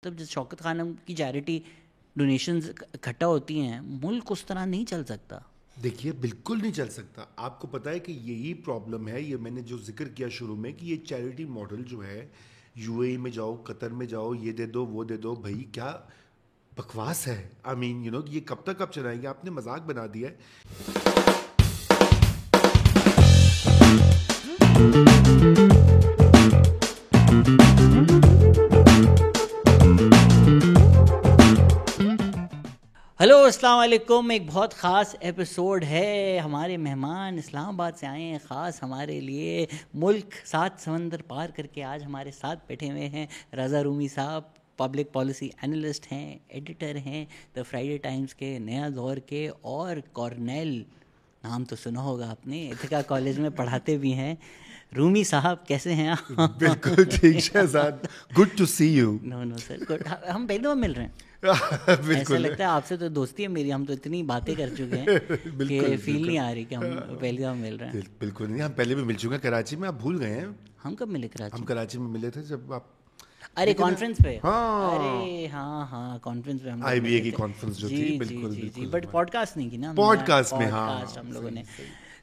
مطلب جس شوکت خانم کی چیریٹی ڈونیشنز اکٹھا ہوتی ہیں، ملک اس طرح نہیں چل سکتا. دیکھیے بالکل نہیں چل سکتا. آپ کو پتہ ہے کہ یہی پرابلم ہے، یہ میں نے جو ذکر کیا شروع میں کہ یہ چیریٹی ماڈل جو ہے، یو اے ای میں جاؤ، قطر میں جاؤ، یہ دے دو وہ دے دو، بھائی کیا بکواس ہے. آئی مین یو نو یہ کب تک آپ چلائیں گے؟ آپ نے مذاق بنا دیا ہے. ہلو السلام علیکم. ایک بہت خاص ایپیسوڈ ہے. ہمارے مہمان اسلام آباد سے آئے ہیں خاص ہمارے لیے. ملک 7 سمندر پار کر کے آج ہمارے ساتھ بیٹھے ہوئے ہیں رضا رومی صاحب. پبلک پالیسی اینالسٹ ہیں، ایڈیٹر ہیں دا فرائیڈے ٹائمز کے، نیا دور کے، اور کارنیل نام تو سنا ہوگا آپ نے، اتھکا کالج میں پڑھاتے بھی ہیں. رومی صاحب کیسے ہیں آپ؟ بالکل ٹھیک Shahzad, good to see you. No sir good. ہم پہلی دفعہ مل رہے ہیں. ایسا لگتا ہے آپ سے تو دوستی ہے میری، ہم تو اتنی باتیں کر چکے ہیں کہ فیل نہیں آ رہی کہ ہم پہلی دفعہ مل رہے ہیں. بالکل نہیں، ہم پہلے بھی مل چکے ہیں کراچی میں. آپ بھول گئے ہیں ہم کب ملے کراچی؟ ہم کراچی میں ملے تھے جب آپ، ارے کانفرنس پہ. ارے ہاں کانفرنس پہ ہم آئی بی اے کی کانفرنس جو تھی. بالکل جی بٹ پوڈ کاسٹ نہیں کی نا، پوڈ کاسٹ میں. ہم لوگوں نے.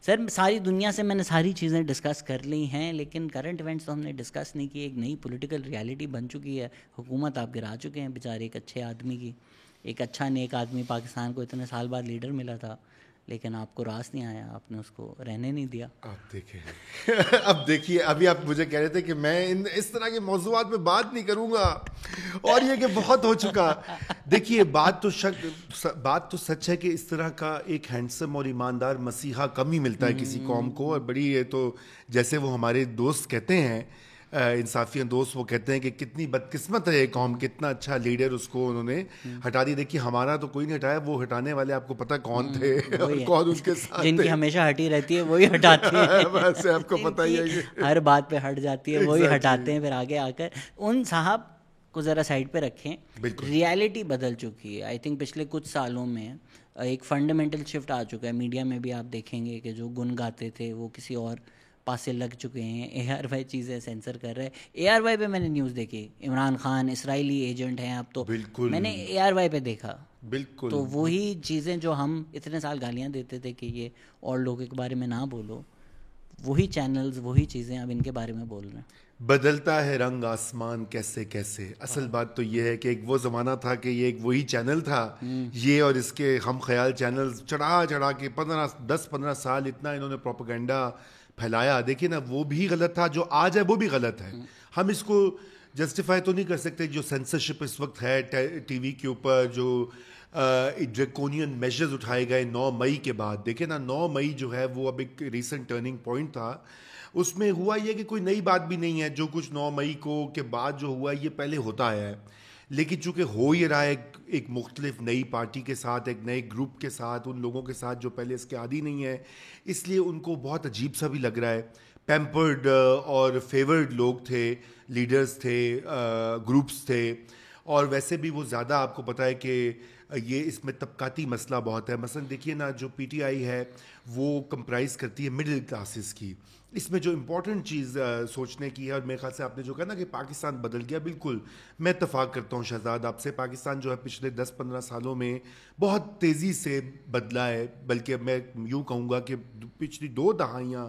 سر ساری دنیا سے میں نے ساری چیزیں ڈسکس کر لی ہیں، لیکن کرنٹ ایونٹس تو ہم نے ڈسکس نہیں کی. ایک نئی پولیٹیکل ریالٹی بن چکی ہے، حکومت آپ گرا چکے ہیں بیچارے ایک اچھے آدمی کی. ایک اچھا نیک آدمی پاکستان کو اتنے سال بعد لیڈر ملا تھا، لیکن آپ کو راس نہیں آیا، آپ نے اس کو رہنے نہیں دیا. اب دیکھیے ابھی آپ مجھے کہہ رہے تھے کہ میں اس طرح کے موضوعات میں بات نہیں کروں گا، اور یہ کہ بہت ہو چکا. دیکھیے بات تو سچ ہے کہ اس طرح کا ایک ہینڈسم اور ایماندار مسیحا کم ہی ملتا ہے کسی قوم کو. اور بڑی یہ تو جیسے وہ ہمارے دوست کہتے ہیں، انصافیان دوست، وہ کہتے ہیں کہ کتنی بدقسمت ہے یہ قوم، کتنا اچھا لیڈر اس کو انہوں نے ہٹا دی. دیکھیے ہمارا تو کوئی نہیں ہٹایا، وہ ہٹانے والے آپ کو پتہ کون تھے اور کون ان کے ساتھ جن کی ہمیشہ ہٹی رہتی ہے وہی ہٹاتے ہیں. ویسے آپ کو پتہ ہی ہے کہ ہر بات پہ ہٹ جاتی ہے وہی ہٹاتے ہیں. پھر آگے آ کر ان صاحب کو ذرا سائڈ پہ رکھیں. ریالٹی بدل چکی ہے. آئی تھنک پچھلے کچھ سالوں میں ایک فنڈامنٹل شفٹ آ چکا ہے. میڈیا میں بھی آپ دیکھیں گے کہ جو گن گاتے تھے وہ کسی اور پاسے لگ چکے ہیں. اے آر وائی چیزیں سینسر کر رہے ہیں. اے آر وائی پہ میں نے نیوز دیکھی، عمران خان اسرائیلی ایجنٹ ہیں اب تو. میں نے اے آر وائی پہ دیکھا. بالکل تو وہی چیزیں جو ہم اتنے سال گالیاں دیتے تھے کہ یہ اور لوگوں کے بارے میں نہ بولو، وہی چینلز وہی چیزیں اب ان کے بارے میں بول رہے ہیں. بدلتا ہے رنگ آسمان کیسے کیسے. اصل بات تو یہ ہے کہ ایک وہ زمانہ تھا کہ یہ ایک وہی چینل تھا، یہ اور اس کے ہم خیال چینلز چڑھا کے 10-15 سال اتنا انہوں نے پروپیگنڈا پھیلایا. دیکھیے نا، وہ بھی غلط تھا، جو آج ہے وہ بھی غلط ہے. ہم اس کو جسٹیفائی تو نہیں کر سکتے. جو سینسرشپ اس وقت ہے ٹی وی کے اوپر، جو ڈریکونین میجرز اٹھائے گئے 9 مئی کے بعد. دیکھیں نا 9 مئی جو ہے وہ اب ایک ریسنٹ ٹرننگ پوائنٹ تھا. اس میں ہوا یہ کہ کوئی نئی بات بھی نہیں ہے. جو کچھ 9 مئی کو کے بعد جو ہوا یہ پہلے ہوتا آیا ہے، لیکن چونکہ ہو یہ رہا ہے ایک مختلف نئی پارٹی کے ساتھ، ایک نئے گروپ کے ساتھ، ان لوگوں کے ساتھ جو پہلے اس کے عادی نہیں ہے، اس لیے ان کو بہت عجیب سا بھی لگ رہا ہے. پیمپرڈ اور فیورڈ لوگ تھے، لیڈرز تھے، گروپس تھے، اور ویسے بھی وہ زیادہ آپ کو پتہ ہے کہ یہ اس میں طبقاتی مسئلہ بہت ہے. مثلا دیکھیے نا، جو پی ٹی آئی ہے وہ کمپرائز کرتی ہے مڈل کلاسز کی. اس میں جو امپورٹنٹ چیز سوچنے کی ہے، اور میرے خیال سے آپ نے جو کہا نا کہ پاکستان بدل گیا، بالکل میں اتفاق کرتا ہوں شہزاد آپ سے. پاکستان جو ہے پچھلے 10-15 سالوں میں بہت تیزی سے بدلا ہے. بلکہ میں یوں کہوں گا کہ پچھلی 2 دہائیاں،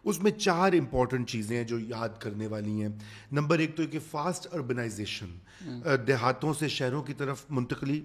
اس میں 4 امپورٹنٹ چیزیں ہیں جو یاد کرنے والی ہیں. نمبر 1 تو کہ فاسٹ اربنائزیشن، دیہاتوں سے شہروں کی طرف منتقلی.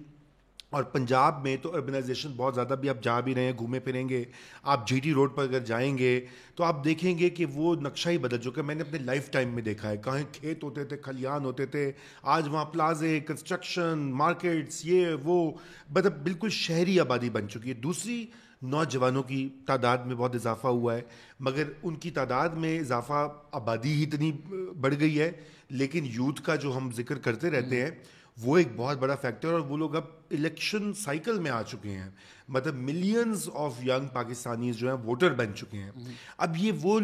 اور پنجاب میں تو اربنائزیشن بہت زیادہ، بھی آپ جا بھی رہے ہیں، گھومے پھریں گے، آپ جی ٹی روڈ پر اگر جائیں گے تو آپ دیکھیں گے کہ وہ نقشہ ہی بدل چکا ہے. میں نے اپنے لائف ٹائم میں دیکھا ہے، کہیں کھیت ہوتے تھے، کھلیان ہوتے تھے، آج وہاں پلازے، کنسٹرکشن، مارکیٹس، یہ وہ، مطلب بالکل شہری آبادی بن چکی ہے. دوسری، نوجوانوں کی تعداد میں بہت اضافہ ہوا ہے، مگر ان کی تعداد میں اضافہ، آبادی ہی اتنی بڑھ گئی ہے، لیکن یوتھ کا جو ہم ذکر کرتے رہتے ہیں وہ ایک بہت بڑا فیکٹر. اور وہ لوگ اب الیکشن سائیکل میں آ چکے ہیں، مطلب ملینز آف ینگ پاکستانیز جو ہیں ووٹر بن چکے ہیں. اب یہ وہ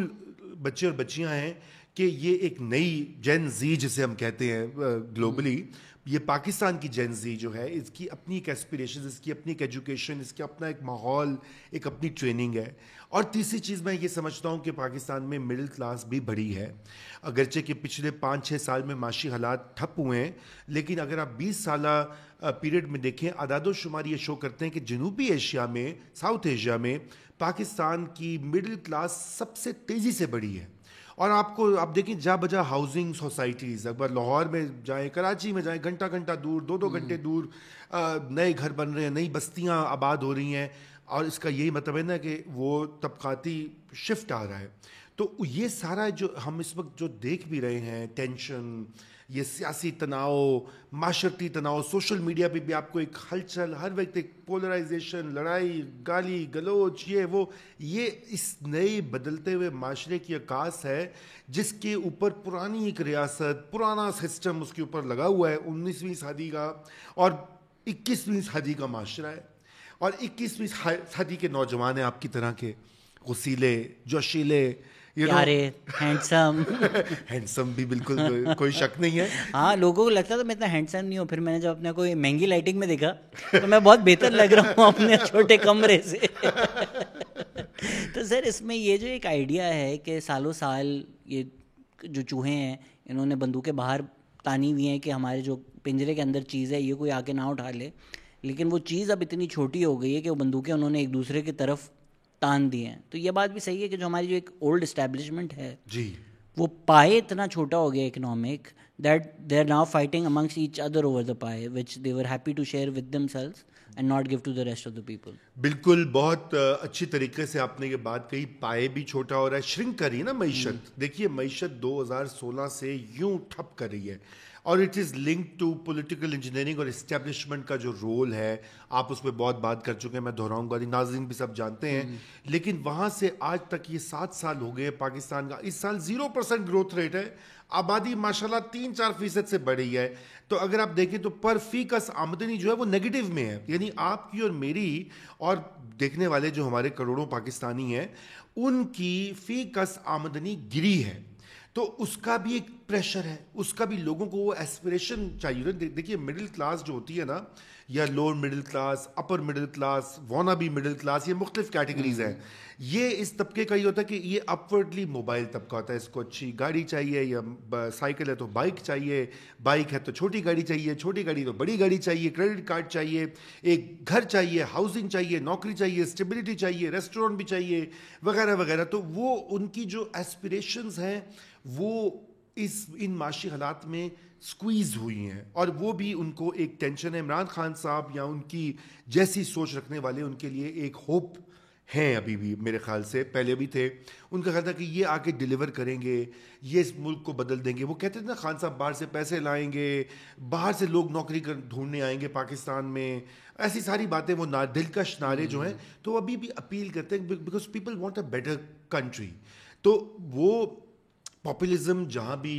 بچے اور بچیاں ہیں کہ یہ ایک نئی جین زی جسے ہم کہتے ہیں گلوبلی، یہ پاکستان کی جین زی جو ہے، اس کی اپنی ایک ایسپریشن، اس کی اپنی ایک ایجوکیشن، اس کا اپنا ایک ماحول، ایک اپنی ٹریننگ ہے. اور تیسری چیز میں یہ سمجھتا ہوں کہ پاکستان میں مڈل کلاس بھی بڑی ہے، اگرچہ کہ پچھلے 5-6 سال میں معاشی حالات ٹھپ ہوئے ہیں، لیکن اگر آپ 20 سالہ پیریڈ میں دیکھیں، اعداد و شمار یہ شو کرتے ہیں کہ جنوبی ایشیا میں، ساؤتھ ایشیا میں پاکستان کی مڈل کلاس سب سے تیزی سے بڑھی ہے. اور آپ دیکھیں جا بجا ہاؤسنگ سوسائٹیز، اگر لاہور میں جائیں، کراچی میں جائیں، گھنٹہ گھنٹہ دور، 2 گھنٹے دور نئے گھر بن رہے ہیں، نئی بستیاں آباد ہو رہی ہیں. اور اس کا یہی مطلب ہے نا کہ وہ طبقاتی شفٹ آ رہا ہے. تو یہ سارا جو ہم اس وقت جو دیکھ بھی رہے ہیں، ٹینشن، یہ سیاسی تناؤ، معاشرتی تناؤ، سوشل میڈیا پہ بھی آپ کو ایک ہلچل، ہر وقت ایک پولرائزیشن، لڑائی، گالی گلوچ، یہ اس نئے بدلتے ہوئے معاشرے کی عکاس ہے، جس کے اوپر پرانی ایک ریاست، پرانا سسٹم اس کے اوپر لگا ہوا ہے، 19ویں صدی کا اور 21ویں صدی کا معاشرہ ہے. اور 21ویں صدی کے نوجوان ہیں آپ کی طرح کے، غسیلے، جوشیلے، پیارے، ہینڈسم. ہینڈسم بھی بالکل کوئی شک نہیں ہے. ہاں، لوگوں کو لگتا تھا میں اتنا ہینڈسم نہیں ہوں، پھر میں نے جب اپنے کو مہنگی لائٹنگ میں دیکھا تو میں بہت بہتر لگ رہا ہوں اپنے چھوٹے کمرے سے. تو سر اس میں یہ جو ایک آئیڈیا ہے کہ سالوں سال یہ جو چوہے ہیں انہوں نے بندوقیں باہر تانی ہوئی ہیں کہ ہمارے جو پنجرے کے اندر چیز ہے یہ کوئی آ کے نہ اٹھا لے، لیکن وہ چیز اب اتنی چھوٹی ہو گئی ہے کہ وہ بندوقیں انہوں نے ایک دوسرے کی طرف تان دی ہیں. تو یہ بات بھی صحیح ہے کہ جو ہماری جو ایک اولڈ اسٹیبلشمنٹ ہے جی، وہ پائے اتنا چھوٹا ہو گیا economic that they are now fighting amongst each other over the pie which they were happy to share with themselves and not give to the rest of the people. بالکل، بہت اچھی طریقے سے آپ نے یہ بات کہی. پائے بھی چھوٹا ہو رہا ہے، شرنک کر رہی ہے نا معیشت. دیکھیے معیشت 2016 سے یوں ٹھپ کر رہی ہے، اور it is link to political engineering اور اسٹیبلشمنٹ کا جو رول ہے. آپ اس پہ بہت بات کر چکے ہیں، میں دہراؤں گا، ناظرین بھی سب جانتے ہیں. لیکن وہاں سے آج تک یہ 7 سال ہو گئے پاکستان کا. اس سال 0% گروتھ ریٹ ہے، آبادی ماشاءاللہ 3-4% سے بڑھی ہے. تو اگر آپ دیکھیں تو پر فی کس آمدنی جو ہے وہ نیگیٹو میں ہے، یعنی آپ کی اور میری اور دیکھنے والے جو ہمارے کروڑوں پاکستانی ہیں ان کی فی کس آمدنی گری ہے. تو اس کا بھی ایک پریشر ہے، اس کا بھی لوگوں کو وہ ایسپریشن چاہیے. دیکھیے مڈل کلاس جو ہوتی ہے نا، یا lower middle class, upper middle class, وانا بی مڈل کلاس، یہ مختلف کیٹیگریز ہیں. یہ اس طبقے کا یہ ہوتا ہے کہ یہ اپورڈلی موبائل طبقہ ہوتا ہے. اس کو اچھی گاڑی چاہیے، یا سائیکل ہے تو بائک چاہیے، بائک ہے تو چھوٹی گاڑی چاہیے، چھوٹی گاڑی تو بڑی گاڑی چاہیے، کریڈٹ کارڈ چاہیے، ایک گھر چاہیے، ہاؤسنگ چاہیے، نوکری چاہیے، اسٹیبلٹی چاہیے، ریسٹورینٹ بھی چاہیے، وغیرہ وغیرہ. تو وہ ان کی جو ایسپریشنز ہیں وہ ان معاشی حالات میں سکویز ہوئی ہیں، اور وہ بھی ان کو ایک ٹینشن ہے. عمران خان صاحب یا ان کی جیسی سوچ رکھنے والے ان کے لیے ایک ہوپ ہیں ابھی بھی، میرے خیال سے پہلے بھی تھے. ان کا خیال تھا کہ یہ آ کے ڈیلیور کریں گے، یہ اس ملک کو بدل دیں گے. وہ کہتے تھے نا خان صاحب باہر سے پیسے لائیں گے، باہر سے لوگ نوکری ڈھونڈنے آئیں گے پاکستان میں، ایسی ساری باتیں، وہ دلکش نعرے جو ہیں. تو وہ ابھی بھی اپیل کرتے ہیں because people want a better country. تو وہ پاپولزم جہاں بھی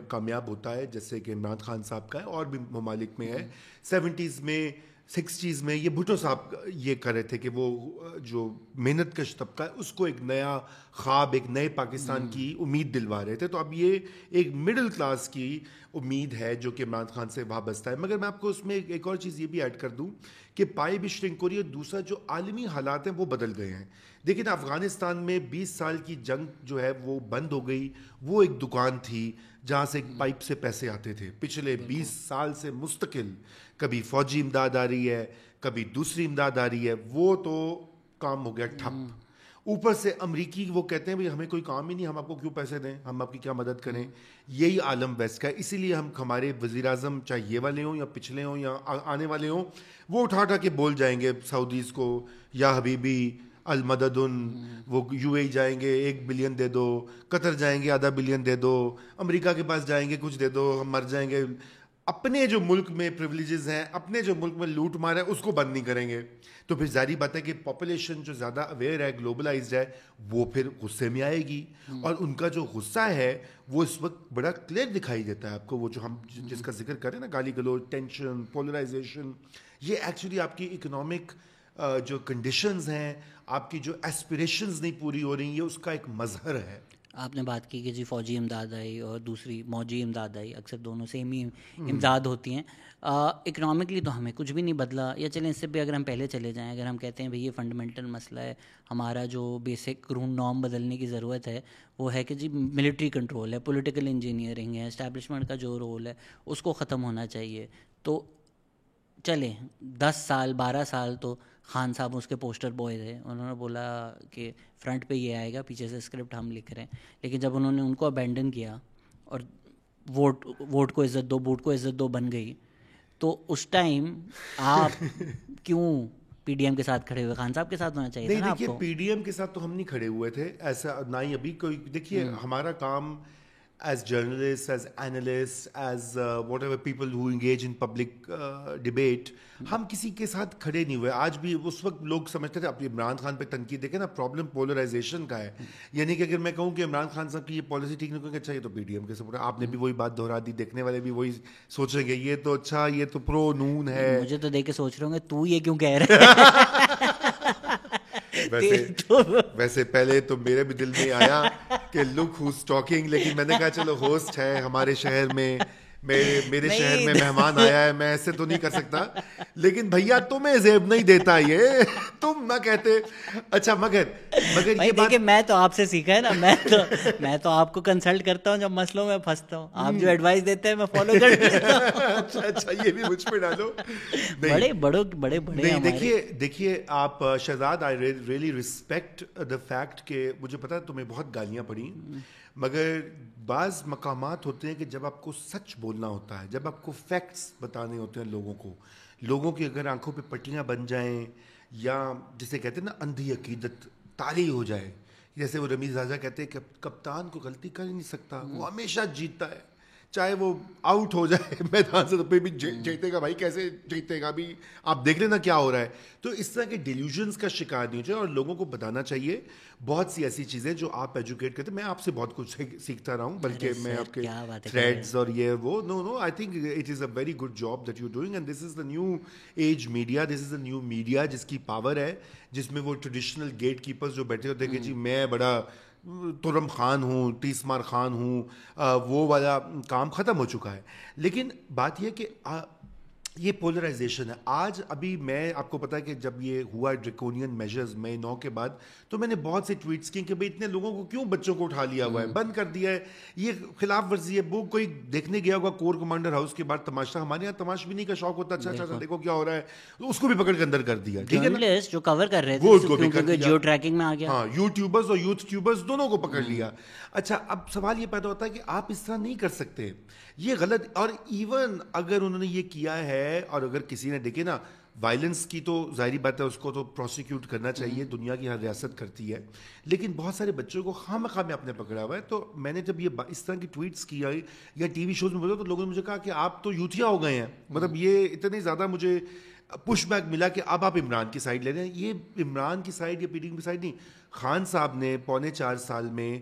کامیاب ہوتا ہے، جیسے کہ عمران خان صاحب کا ہے اور بھی ممالک میں ہے. 70s میں 60s میں یہ بھٹو صاحب یہ کر رہے تھے کہ وہ جو محنت کش طبقہ ہے اس کو ایک نیا خواب، ایک نئے پاکستان کی امید دلوا رہے تھے. تو اب یہ ایک مڈل کلاس کی امید ہے جو کہ عمران خان سے وابستہ ہے. مگر میں آپ کو اس میں ایک اور چیز یہ بھی ایڈ کر دوں کہ پائے بھی شرنک ہو رہی ہے. دوسرا جو عالمی حالات ہیں وہ بدل گئے ہیں. دیکھیں افغانستان میں 20 سال کی جنگ جو ہے وہ بند ہو گئی. وہ ایک دکان تھی جہاں سے ایک پائپ سے پیسے آتے تھے. پچھلے 20 سال سے مستقل کبھی فوجی امداد آ رہی ہے، کبھی دوسری امداد آ رہی ہے. وہ تو کام ہو گیا ٹھپ. اوپر سے امریکی وہ کہتے ہیں بھائی ہمیں کوئی کام ہی نہیں، ہم آپ کو کیوں پیسے دیں، ہم آپ کی کیا مدد کریں. یہی عالم ویسٹ کا ہے. اسی لیے ہمارے وزیر اعظم چاہے یہ والے ہوں یا پچھلے ہوں یا آنے والے ہوں، وہ اٹھا کے بول جائیں گے سعودیز کو، یا حبیبی المدد، وہ یو اے جائیں گے 1 بلین دے دو، قطر جائیں گے ½ بلین دے دو، امریکہ کے پاس جائیں گے کچھ دے دو، ہم مر جائیں گے. اپنے جو ملک میں پریولیجز ہیں، اپنے جو ملک میں لوٹ مار ہے، اس کو بند نہیں کریں گے. تو پھر ظاہری بات ہے کہ پاپولیشن جو زیادہ اویئر ہے، گلوبلائزڈ ہے، وہ پھر غصے میں آئے گی. اور ان کا جو غصہ ہے وہ اس وقت بڑا کلیئر دکھائی دیتا ہے آپ کو. وہ جو ہم جس کا ذکر کریں نا، گالی گلوچ، ٹینشن، پولرائزیشن، یہ ایکچولی آپ کی اکنامک جو کنڈیشنز ہیں، آپ کی جو ایسپریشنز نہیں پوری ہو رہی، یہ اس کا ایک مظہر ہے. آپ نے بات کی کہ جی فوجی امداد آئی اور دوسری موجی امداد آئی, اکثر دونوں سیم ہی امداد ہوتی ہیں. اکنامکلی تو ہمیں کچھ بھی نہیں بدلا, یا چلیں اس سے بھی اگر ہم پہلے چلے جائیں, اگر ہم کہتے ہیں بھئی یہ فنڈامنٹل مسئلہ ہے, ہمارا جو بیسک رون نارم بدلنے کی ضرورت ہے وہ ہے کہ جی ملٹری کنٹرول ہے, پولیٹیکل انجینئرنگ ہے, اسٹیبلشمنٹ کا جو رول ہے اس کو ختم ہونا چاہیے. تو چلیں 10 سال 12 سال تو خان صاحب اس کے پوسٹر بوائے تھے, انہوں نے بولا کہ فرنٹ پہ یہ آئے گا, پیچھے سے اسکرپٹ ہم لکھ رہے ہیں. لیکن جب انہوں نے ان کو ابینڈن کیا اور ووٹ کو عزت دو, بوٹ کو عزت دو بن گئی, تو اس ٹائم آپ کیوں پی ڈی ایم کے ساتھ کھڑے ہوئے؟ خان صاحب کے ساتھ ہونا چاہیے تھا نا آپ کو. دیکھیے پی ڈی ایم کے ساتھ تو ہم نہیں کھڑے ہوئے تھے, ایسا نہ ہی ابھی کوئی. دیکھیے ہمارا کام as journalist, as analyst, as whatever people who engage in public debate, ہم کسی کے ساتھ کھڑے نہیں ہوئے. آج بھی اس وقت لوگ سمجھتے تھے, اب عمران خان پہ تنقید دیکھیں نا, پرابلم پولرائزیشن کا ہے. یعنی کہ اگر میں کہوں کہ عمران خان صاحب کی یہ پالیسی ٹھیک نہیں کریں گے, اچھا یہ تو پی ڈی ایم کے سپورٹ ہے, آپ نے بھی وہی بات دہرا دی, دیکھنے والے بھی وہی سوچیں گے یہ تو اچھا یہ تو پرو نون ہے. مجھے تو دیکھ کے سوچ رہے ہوں گے تو یہ کیوں کہہ رہے ہیں. ویسے پہلے تو میرے بھی دل میں آیا کہ لک ہوز ٹاکنگ, لیکن میں نے کہا چلو ہوسٹ ہے ہمارے شہر میں, میرے شہر میں مہمان آیا ہے, میں ایسے تو نہیں کر سکتا. لیکن بھیا تمہیں زیب نہیں دیتا یہ, تم نہ کہتے. اچھا مگر یہ بات میں تو آپ سے سیکھا ہے نا, میں تو آپ کو کنسلٹ کرتا ہوں جب مسئلوں میں پھنستا ہوں, آپ جو ایڈوائس دیتے ہیں میں فالو کر لیتا ہوں. اچھا یہ بھی مجھ پہ ڈالو. بڑے دیکھیے آپ Shahzad, I really respect the fact کہ مجھے پتا ہے تمہیں بہت گالیاں پڑیں, مگر بعض مقامات ہوتے ہیں کہ جب آپ کو سچ بولنا ہوتا ہے, جب آپ کو فیکٹس بتانے ہوتے ہیں لوگوں کی اگر آنکھوں پہ پٹیاں بن جائیں, یا جسے کہتے ہیں نا اندھی عقیدت تاری ہو جائے, جیسے وہ رمیز راجہ کہتے ہیں کہ کپتان کو غلطی کر ہی نہیں سکتا, وہ ہمیشہ جیتتا ہے, چاہے وہ آؤٹ ہو جائے میدان سے تو پھر بھی جیتے گا. بھائی کیسے جیتے گا, بھی آپ دیکھ لینا کیا ہو رہا ہے. تو اس طرح کے ڈیلیوژنس کا شکار نہیں ہو جائے, اور لوگوں کو بتانا چاہیے بہت سی ایسی چیزیں جو آپ ایجوکیٹ کرتے. میں آپ سے بہت کچھ سیکھتا رہا ہوں, بلکہ میں آپ کے تھریڈز اور یہ وہ no I think it is a very good job that you doing, and this is the new age media, this is the new media جس کی پاور ہے, جس میں وہ ٹریڈیشنل گیٹ کیپرز جو بیٹھے ہوتے ہیں کہ جی میں بڑا ترم خان ہوں, تیسمار خان ہوں, وہ والا کام ختم ہو چکا ہے. لیکن بات یہ کہ یہ پولرائزیشن ہے. آج ابھی میں آپ کو پتا ہے کہ جب یہ ہوا ڈریکونین میجرز مئی 9 کے بعد, تو میں نے بہت سے ٹویٹس کیے کہ بھائی اتنے لوگوں کو کیوں بچوں کو اٹھا لیا ہوا ہے, بند کر دیا ہے, یہ خلاف ورزی ہے. وہ کوئی دیکھنے گیا ہوگا کور کمانڈر ہاؤس کے بعد تماشا, ہمارے یہاں تماش بینی کا شوق ہوتا, اچھا دیکھو کیا ہو رہا ہے, اس کو بھی پکڑ کے اندر کر دیا. ٹھیک ہے نا, جو کور کر رہے وہ اس کو بھی کر تھے, دیا, جیو ٹریکنگ میں آ گیا. ہاں یوٹیوبرز اور یوتھ ٹیوبرز دونوں کو پکڑ لیا. اچھا اب سوال یہ پیدا ہوتا ہے کہ آپ اس طرح نہیں کر سکتے, یہ غلط. اور ایون اگر انہوں نے یہ کیا ہے, اور اگر کسی نے دیکھے نا وائلنس کی, تو ظاہری بات ہے اس کو تو پروسیکیوٹ کرنا چاہیے, دنیا کی ہر ریاست کرتی ہے, لیکن بہت سارے بچوں کو خواہ میں آپ نے پکڑا ہوا ہے. تو میں نے جب یہ اس طرح کی ٹویٹس کیا یا ٹی وی شوز میں بولا, تو لوگوں نے مجھے کہا کہ آپ تو یوتھیا ہو گئے ہیں. مطلب یہ اتنے زیادہ مجھے پش بیک ملا کہ اب آپ عمران کی سائڈ لے رہے ہیں. یہ عمران کی سائڈ یا پی ڈی ایم کی سائڈ نہیں, خان صاحب نے 4.25 سال میں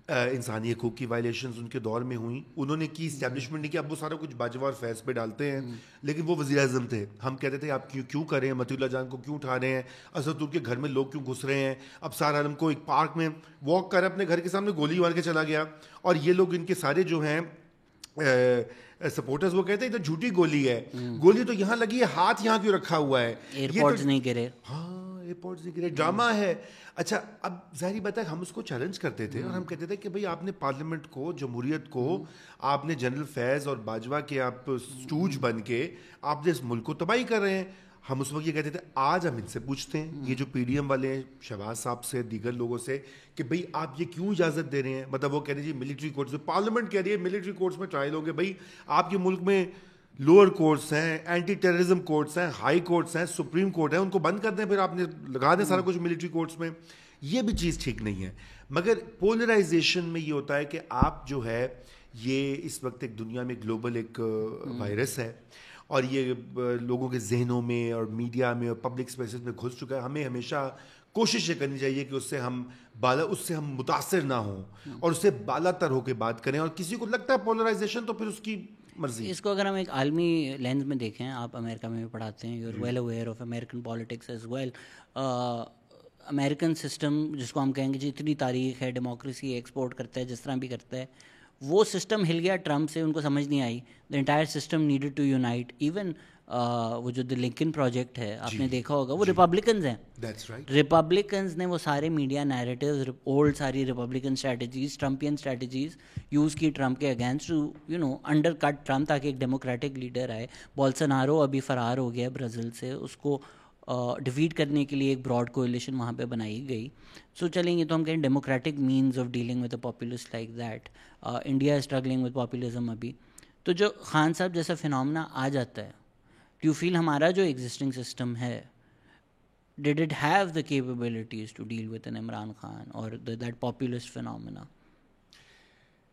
انسانی حقوق کی وائلیشنز ان کے دور میں ہوئیں, انہوں نے کی, اسٹیبلشمنٹ نہیں کیا. اب وہ سارا کچھ باجوہ اور فیض پہ ڈالتے ہیں, لیکن وہ وزیر اعظم تھے. ہم کہتے تھے آپ کیوں کر رہے ہیں, مطیع اللہ جان کو کیوں اٹھا رہے ہیں, اسد کے گھر میں لوگ کیوں گھس رہے ہیں. اب سارا عالم کو ایک پارک میں واک کر اپنے گھر کے سامنے گولی مار کے چلا گیا, اور یہ لوگ ان کے سارے جو ہیں سپورٹرز وہ کہتے ہیں تو جھوٹی گولی ہے, گولی تو یہاں لگی ہے, ہاتھ یہاں کیوں رکھا ہوا ہے, ایئرپورٹس نہیں گرے. ہاں ایئرپورٹس نہیں گرے, ڈرامہ ہے. اچھا اب ظاہری بات ہے ہم اس کو چیلنج کرتے تھے, اور ہم کہتے تھے کہ بھائی آپ نے پارلیمنٹ کو, جمہوریت کو, آپ نے جنرل فیض اور باجوہ کے آپ اسٹوج بن کے آپ نے اس ملک کو تباہی کر رہے ہیں. ہم اس وقت یہ کہتے تھے, آج ہم ان سے پوچھتے ہیں, یہ جو پی ڈی ایم والے ہیں, شہباز صاحب سے, دیگر لوگوں سے, کہ بھئی آپ یہ کیوں اجازت دے رہے ہیں. مطلب وہ کہہ رہے ہیں جی ملٹری کورٹس میں, پارلیمنٹ کہہ رہی ہے ملٹری کورٹس میں ٹرائل ہوں گے. بھئی آپ کے ملک میں لوور کورٹس ہیں, اینٹی ٹیررزم کورٹس ہیں, ہائی کورٹس ہیں, سپریم کورٹ ہے, ان کو بند کر دیں, پھر آپ نے لگا دیں سارا کچھ ملٹری کورٹس میں. یہ بھی چیز ٹھیک نہیں ہے. مگر پولرائزیشن میں یہ ہوتا ہے کہ آپ جو ہے, یہ اس وقت ایک دنیا میں گلوبل ایک وائرس ہے, اور یہ لوگوں کے ذہنوں میں اور میڈیا میں اور پبلک اسپیسز میں گھس چکا ہے. ہمیں ہمیشہ کوشش یہ کرنی چاہیے کہ اس سے ہم متاثر نہ ہوں, اور اس سے بالا تر ہو کے بات کریں. اور کسی کو لگتا ہے پولرائزیشن, تو پھر اس کی مرضی. اس کو اگر ہم ایک عالمی لینز میں دیکھیں, آپ امریکہ میں بھی پڑھاتے ہیں, you are well aware of American politics as well. American system جس کو ہم کہیں گے جی اتنی تاریخ ہے, ڈیموکریسی ایکسپورٹ کرتا ہے جس طرح بھی کرتا ہے, وہ سسٹم ہل گیا ٹرمپ سے, ان کو سمجھ نہیں آئی. The entire system needed to unite. Even وہ جو دا لنکن پروجیکٹ ہے آپ نے دیکھا ہوگا, وہ ریپبلکنز ہیں. ریپبلکنز نے وہ سارے میڈیا نیریٹیوز, اولڈ ساری Republican strategies, Trumpian strategies use کی ٹرمپ کے against to undercut Trump, تاکہ ایک ڈیموکریٹک لیڈر آئے. بولسونارو ابھی فرار ہو گیا برازیل سے, اس کو ڈیفیٹ کرنے کے لیے ایک براڈ کولیشن وہاں پہ بنائی گئی. سو چلیں گے تو ہم کہیں democratic means of dealing with a populist like that. India is struggling with populism ابھی. تو جو خان صاحب جیسا فنامنا آ جاتا ہے, ڈو یو فیل ہمارا جو ایگزسٹنگ سسٹم ہے did it have the capabilities to deal with an Imran Khan اور دیٹ پاپولسٹ فنامنا؟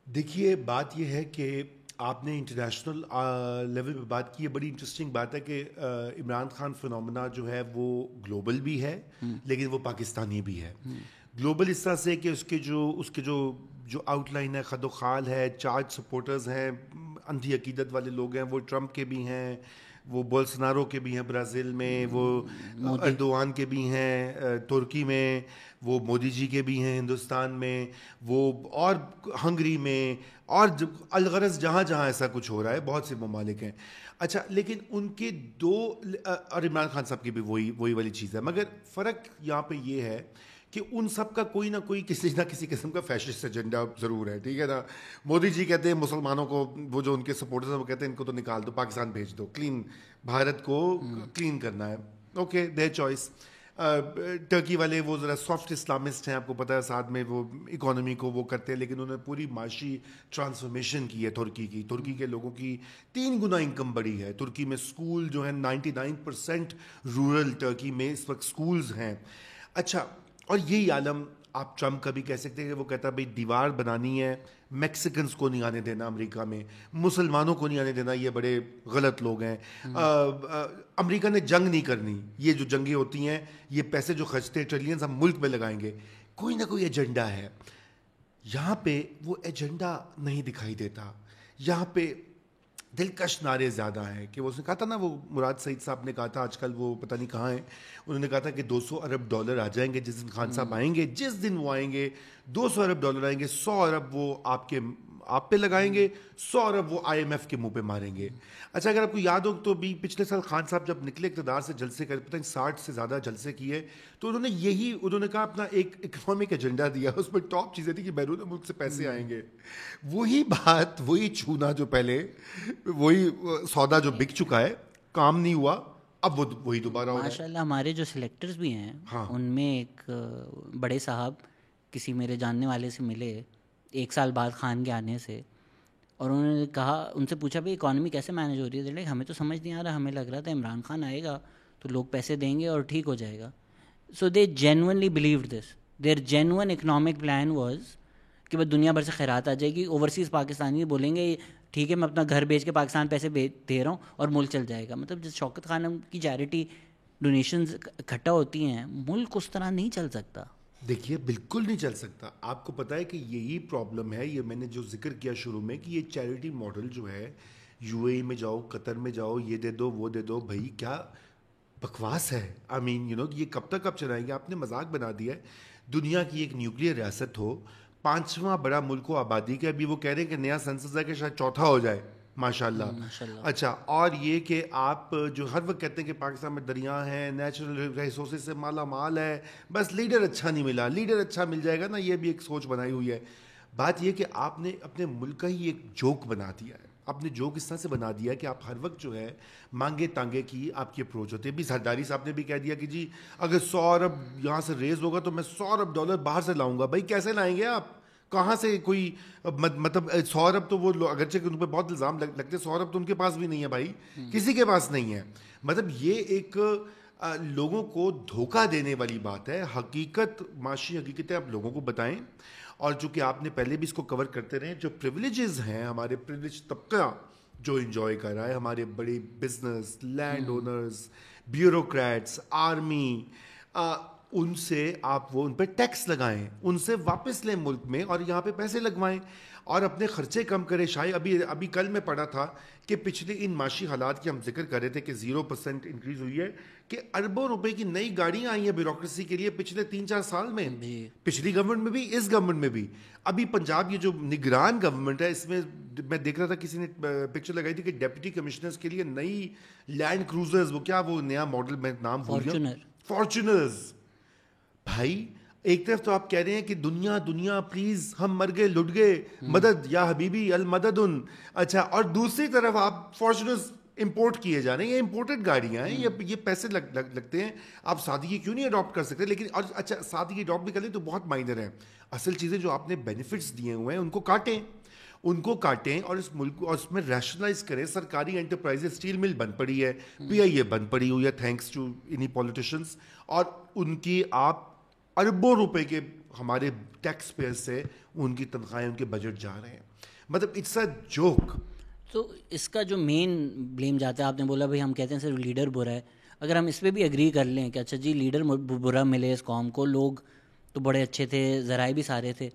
دیکھیے بات یہ ہے کہ آپ نے انٹرنیشنل لیول پہ بات کی ہے, بڑی انٹرسٹنگ بات ہے کہ عمران خان فنومنا جو ہے وہ گلوبل بھی ہے لیکن وہ پاکستانی بھی ہے. گلوبل اس طرح سے کہ اس کے جو آؤٹ لائن ہے, خد و خال ہے, چارج سپورٹرز ہیں, اندھی عقیدت والے لوگ ہیں, وہ ٹرمپ کے بھی ہیں, وہ بولسنارو کے بھی ہیں برازیل میں, وہ ایردوان کے بھی ہیں ترکی میں, وہ مودی جی کے بھی ہیں ہندوستان میں, وہ اور ہنگری میں, اور الغرض جہاں جہاں ایسا کچھ ہو رہا ہے بہت سے ممالک ہیں. اچھا, لیکن ان کے دو, اور عمران خان صاحب کی بھی وہی والی چیز ہے, مگر فرق یہاں پہ یہ ہے کہ ان سب کا کوئی نہ کوئی کسی نہ کسی قسم کا فیشسٹ ایجنڈا ضرور ہے, ٹھیک ہے نا. مودی جی کہتے ہیں مسلمانوں کو, وہ جو ان کے سپورٹرز ہیں وہ کہتے ہیں ان کو تو نکال دو, پاکستان بھیج دو, کلین بھارت کو کلین کرنا ہے. Okay, their choice. ٹرکی والے وہ ذرا سافٹ اسلامسٹ ہیں, آپ کو پتہ ہے, ساتھ میں وہ اکانومی کو وہ کرتے ہیں, لیکن انہوں نے پوری معاشی ٹرانسفارمیشن کی ہے ترکی کی. ترکی کے لوگوں کی 3 گنا انکم بڑھی ہے. ترکی میں اسکول جو ہیں 99% رورل ٹرکی میں اس وقت اسکولز ہیں. اچھا, اور یہی عالم آپ ٹرمپ کا بھی کہہ سکتے ہیں کہ وہ کہتا ہے بھائی دیوار بنانی ہے, میکسیکنز کو نہیں آنے دینا امریکہ میں, مسلمانوں کو نہیں آنے دینا, یہ بڑے غلط لوگ ہیں. امریکہ نے جنگ نہیں کرنی, یہ جو جنگیں ہوتی ہیں یہ پیسے جو خرچتے ہیں ٹریلینز ہم ملک میں لگائیں گے. کوئی نہ کوئی ایجنڈا ہے. یہاں پہ وہ ایجنڈا نہیں دکھائی دیتا. یہاں پہ دلکش نعرے زیادہ ہیں کہ وہ اس نے کہا تھا نا, وہ مراد سعید صاحب نے کہا تھا, آج کل وہ پتہ نہیں کہاں ہیں, انہوں نے کہا تھا کہ $200 ارب آ جائیں گے جس دن خان صاحب آئیں گے, جس دن وہ آئیں گے $200 ارب آئیں گے, 100 ارب وہ آپ پہ لگائیں گے, 100 ارب وہ IMF کے منہ پہ ماریں گے. اچھا, اگر آپ کو یاد ہو تو بھی پچھلے سال خان صاحب جب نکلے اقتدار سے جلسے کر, پتہ نہیں 60 سے زیادہ جلسے کیے, تو انہوں نے کہا اپنا ایک اکنامک ایجنڈا دیا, اس میں ٹاپ چیزیں تھی کہ بیرون ملک سے پیسے آئیں گے. وہی بات, وہی چھونا جو پہلے, وہی سودا جو بک چکا ہے, کام نہیں ہوا, اب وہ وہی دوبارہ ہو رہا ہے. ماشاءاللہ ہمارے جو سلیکٹرز بھی ہیں ان میں ایک بڑے صاحب کسی میرے جاننے والے سے ملے 1 سال بعد خان کے آنے سے, اور انہوں نے کہا, ان سے پوچھا بھائی اکانومی کیسے مینیج ہو رہی ہے, ہمیں تو سمجھ نہیں آ رہا, ہمیں لگ رہا تھا عمران خان آئے گا تو لوگ پیسے دیں گے اور ٹھیک ہو جائے گا. So they genuinely believed this, their genuine economic plan was کہ بس دنیا بھر سے خیرات آ جائے گی, اوورسیز پاکستانی بولیں گے ٹھیک ہے میں اپنا گھر بیچ کے پاکستان پیسے دے رہا ہوں اور ملک چل جائے گا. مطلب جس شوکت خانم کی چیریٹی ڈونیشنز اکٹھا ہوتی ہیں, ملک اس طرح نہیں چل سکتا. دیکھیے بالکل نہیں چل سکتا. آپ کو پتہ ہے کہ یہی پرابلم ہے, یہ میں نے جو ذکر کیا شروع میں کہ یہ چیریٹی ماڈل جو ہے, UAE میں جاؤ, قطر میں جاؤ, یہ دے دو وہ دے دو, بھائی کیا بکواس ہے. آئی مین یہ کب تک آپ چلائیں گے؟ آپ نے مذاق بنا دیا ہے. دنیا کی ایک نیوکلیئر ریاست ہو, 5واں بڑا ملک ہو آبادی کا, ابھی وہ کہہ رہے ہیں کہ نیا سینسس ہے کہ شاید 4تھا ہو جائے, ماشاء اللہ. اچھا, اور یہ کہ آپ جو ہر وقت کہتے ہیں کہ پاکستان میں دریا ہیں, نیچرل ریسورسز سے مالا مال ہے, بس لیڈر اچھا نہیں ملا, لیڈر اچھا مل جائے گا نا, یہ بھی ایک سوچ بنائی ہوئی ہے. بات یہ کہ آپ نے اپنے ملک کا ہی ایک جوک بنا دیا ہے. آپ نے جوک اس طرح سے بنا دیا کہ آپ ہر وقت جو ہے مانگے تانگے کی آپ کی اپروچ ہوتی ہے. بھی سرداری صاحب نے بھی کہہ دیا کہ جی اگر 100 ارب یہاں سے ریز ہوگا تو میں 100 ارب ڈالر باہر سے لاؤں گا. بھائی کیسے لائیں گے آپ؟ کہاں سے کوئی مطلب 100 ارب تو وہ اگرچہ کہ ان پہ بہت الزام لگتے, 100 ارب تو ان کے پاس بھی نہیں ہے بھائی, کسی کے پاس نہیں ہے. مطلب یہ ایک لوگوں کو دھوکہ دینے والی بات ہے. حقیقت, معاشی حقیقتیں آپ لوگوں کو بتائیں. اور چونکہ آپ نے پہلے بھی اس کو کور کرتے رہے, جو پریولیجز ہیں, ہمارے پریولیج طبقہ جو انجوائے کر رہا ہے, ہمارے بڑے business, land owners, bureaucrats, army, ان سے آپ وہ ان پہ ٹیکس لگائیں, ان سے واپس لیں ملک میں اور یہاں پہ پیسے لگوائیں اور اپنے خرچے کم کریں. شاید ابھی کل میں پڑھا تھا کہ پچھلے ان معاشی حالات کی ہم ذکر کر رہے تھے کہ 0% انکریز ہوئی ہے, کہ اربوں روپے کی نئی گاڑیاں آئی ہیں بیوروکریسی کے لیے پچھلے 3-4 سال میں, پچھلی گورنمنٹ میں بھی, اس گورنمنٹ میں بھی. ابھی پنجاب یہ جو نگران گورنمنٹ ہے, اس میں میں دیکھ رہا تھا کسی نے پکچر لگائی تھی کہ ڈیپٹی کمشنرز کے لیے نئی لینڈ کروزرز, وہ کیا وہ نیا ماڈل میں نام بھول گیا, فارچونرز. بھائی ایک طرف تو آپ کہہ رہے ہیں کہ دنیا دنیا پلیز ہم مر گئے لٹ گئے, مدد یا حبیبی المدد. اچھا, اور دوسری طرف آپ فارچونرز امپورٹ کیے جا رہے ہیں, یہ امپورٹڈ گاڑیاں ہیں, یہ پیسے لگتے ہیں. آپ سادگی کیوں نہیں اڈاپٹ کر سکتے؟ لیکن اور اچھا سادگی اڈاپٹ بھی کر لیں تو بہت مائنر ہیں. اصل چیزیں جو آپ نے بینیفٹس دیے ہوئے ہیں ان کو کاٹیں اور اس ملک کو اور اس میں ریشنلائز کریں. سرکاری انٹرپرائز, اسٹیل مل بند پڑی ہے, PIA بند پڑی ہوئی ہے تھینکس ٹو انہی پولیٹیشنس, اور ان کی آپ اربوں روپے کے ہمارے ٹیکس پیئر سے ان کی تنخواہیں, ان کے بجٹ جا رہے ہیں. مطلب اٹس اے جوک. تو اس کا جو مین بلیم جاتا ہے, آپ نے بولا بھائی ہم کہتے ہیں صرف لیڈر برا ہے, اگر ہم اس پہ بھی اگری کر لیں کہ اچھا جی لیڈر برا ملے اس قوم کو, لوگ تو بڑے اچھے تھے, ذرائع بھی سارے تھے,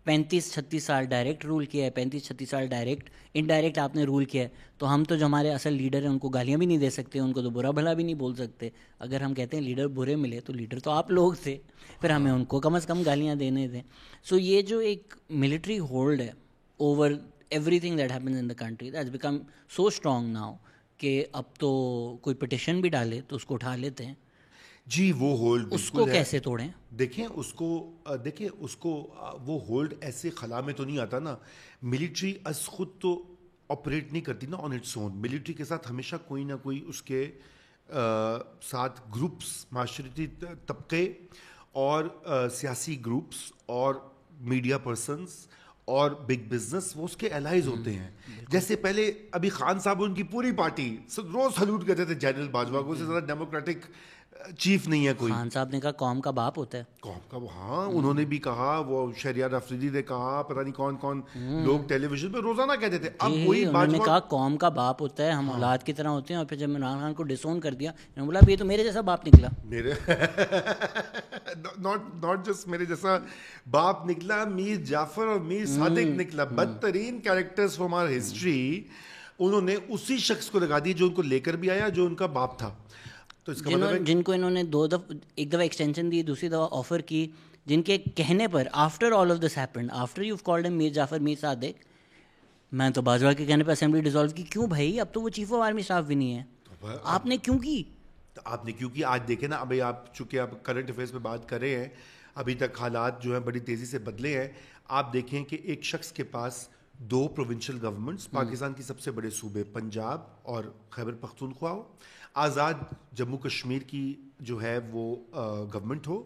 35-36 سال ڈائریکٹ رول کیا ہے, 35-36 سال ڈائریکٹ انڈائریکٹ آپ نے رول کیا ہے, تو ہم تو جو ہمارے اصل لیڈر ہیں ان کو گالیاں بھی نہیں دے سکتے, ان کو تو برا بھلا بھی نہیں بول سکتے. اگر ہم کہتے ہیں لیڈر برے ملے تو لیڈر تو آپ لوگ تھے, پھر ہمیں ان کو کم از کم گالیاں دینے دیں. سو یہ جو ایک ملٹری ہولڈ ہے over everything that happens in the country, that's become so strong now کہ اب تو کوئی پٹیشن بھی ڈالے تو اس کو اٹھا لیتے ہیں. جی وہ ہولڈ اس کو کیسے توڑیں؟ دیکھیں اس کو وہ ہولڈ ایسے خلا میں تو نہیں آتا نا. ملٹری از خود تو آپریٹ نہیں کرتی نا آن اٹس اون. ملٹری کے ساتھ ہمیشہ کوئی نہ کوئی اس کے ساتھ گروپس, معاشرتی طبقے اور سیاسی گروپس اور میڈیا پرسنس اور بگ بزنس, وہ اس کے الائز ہوتے ہیں. جیسے پہلے ابھی خان صاحب ان کی پوری پارٹی روز سلوٹ کرتے تھے جنرل باجوہ کو, اس سے زیادہ ڈیموکریٹک چیف نہیں ہے کوئی. خان صاحب نے کہا قوم کا باپ ہوتا ہے, قوم کا, ہاں انہوں نے بھی کہا, وہ شہریار افریدی نے کہا, پتہ نہیں کون کون لوگ ٹیلی ویژن پہ روزانہ کہتے تھے. اب وہی انہوں نے کہا قوم کا باپ ہوتا ہے, ہم اولاد کی طرح ہوتے ہیں. اور پھر جب عمران خان کو ڈسون کر دیا, انہوں نے بولا یہ تو میرے جیسا باپ نکلا. میرے ناٹ جسٹ میرے جیسا باپ نکلا, میر جعفر اور میر صادق نکلا, بدترین کیریکٹرز فرام آور ہسٹری. انہوں نے اسی شخص کو لگا دی جو ان کو لے کر بھی آیا, جو ان کا باپ تھا. تو اس کا مطلب جن کو انہوں نے ایک دفعہ ایکسٹینشن دی, دوسری دفعہ آفر کی, جن کے کہنے پر after all of this happened, after you called ہم میر جعفر میر صادق, میں تو باجوہ کے کہنے پہ اسمبلی ڈیزالو کی. کیوں بھائی, اب تو وہ چیف آف آرمی اسٹاف بھی نہیں ہے, آپ نے کیوں کی؟ آپ نے کیوں کی؟ آج دیکھیں نا, ابھی آپ چونکہ آپ کرنٹ افیئرس پہ بات کر رہے ہیں, ابھی تک حالات جو ہیں بڑی تیزی سے بدلے ہیں. آپ دیکھیں کہ ایک شخص کے پاس 2 پروونشل گورنمنٹس, پاکستان کی سب سے بڑے صوبے پنجاب اور خیبر پختونخوا ہو, آزاد جموں کشمیر کی جو ہے وہ گورنمنٹ ہو,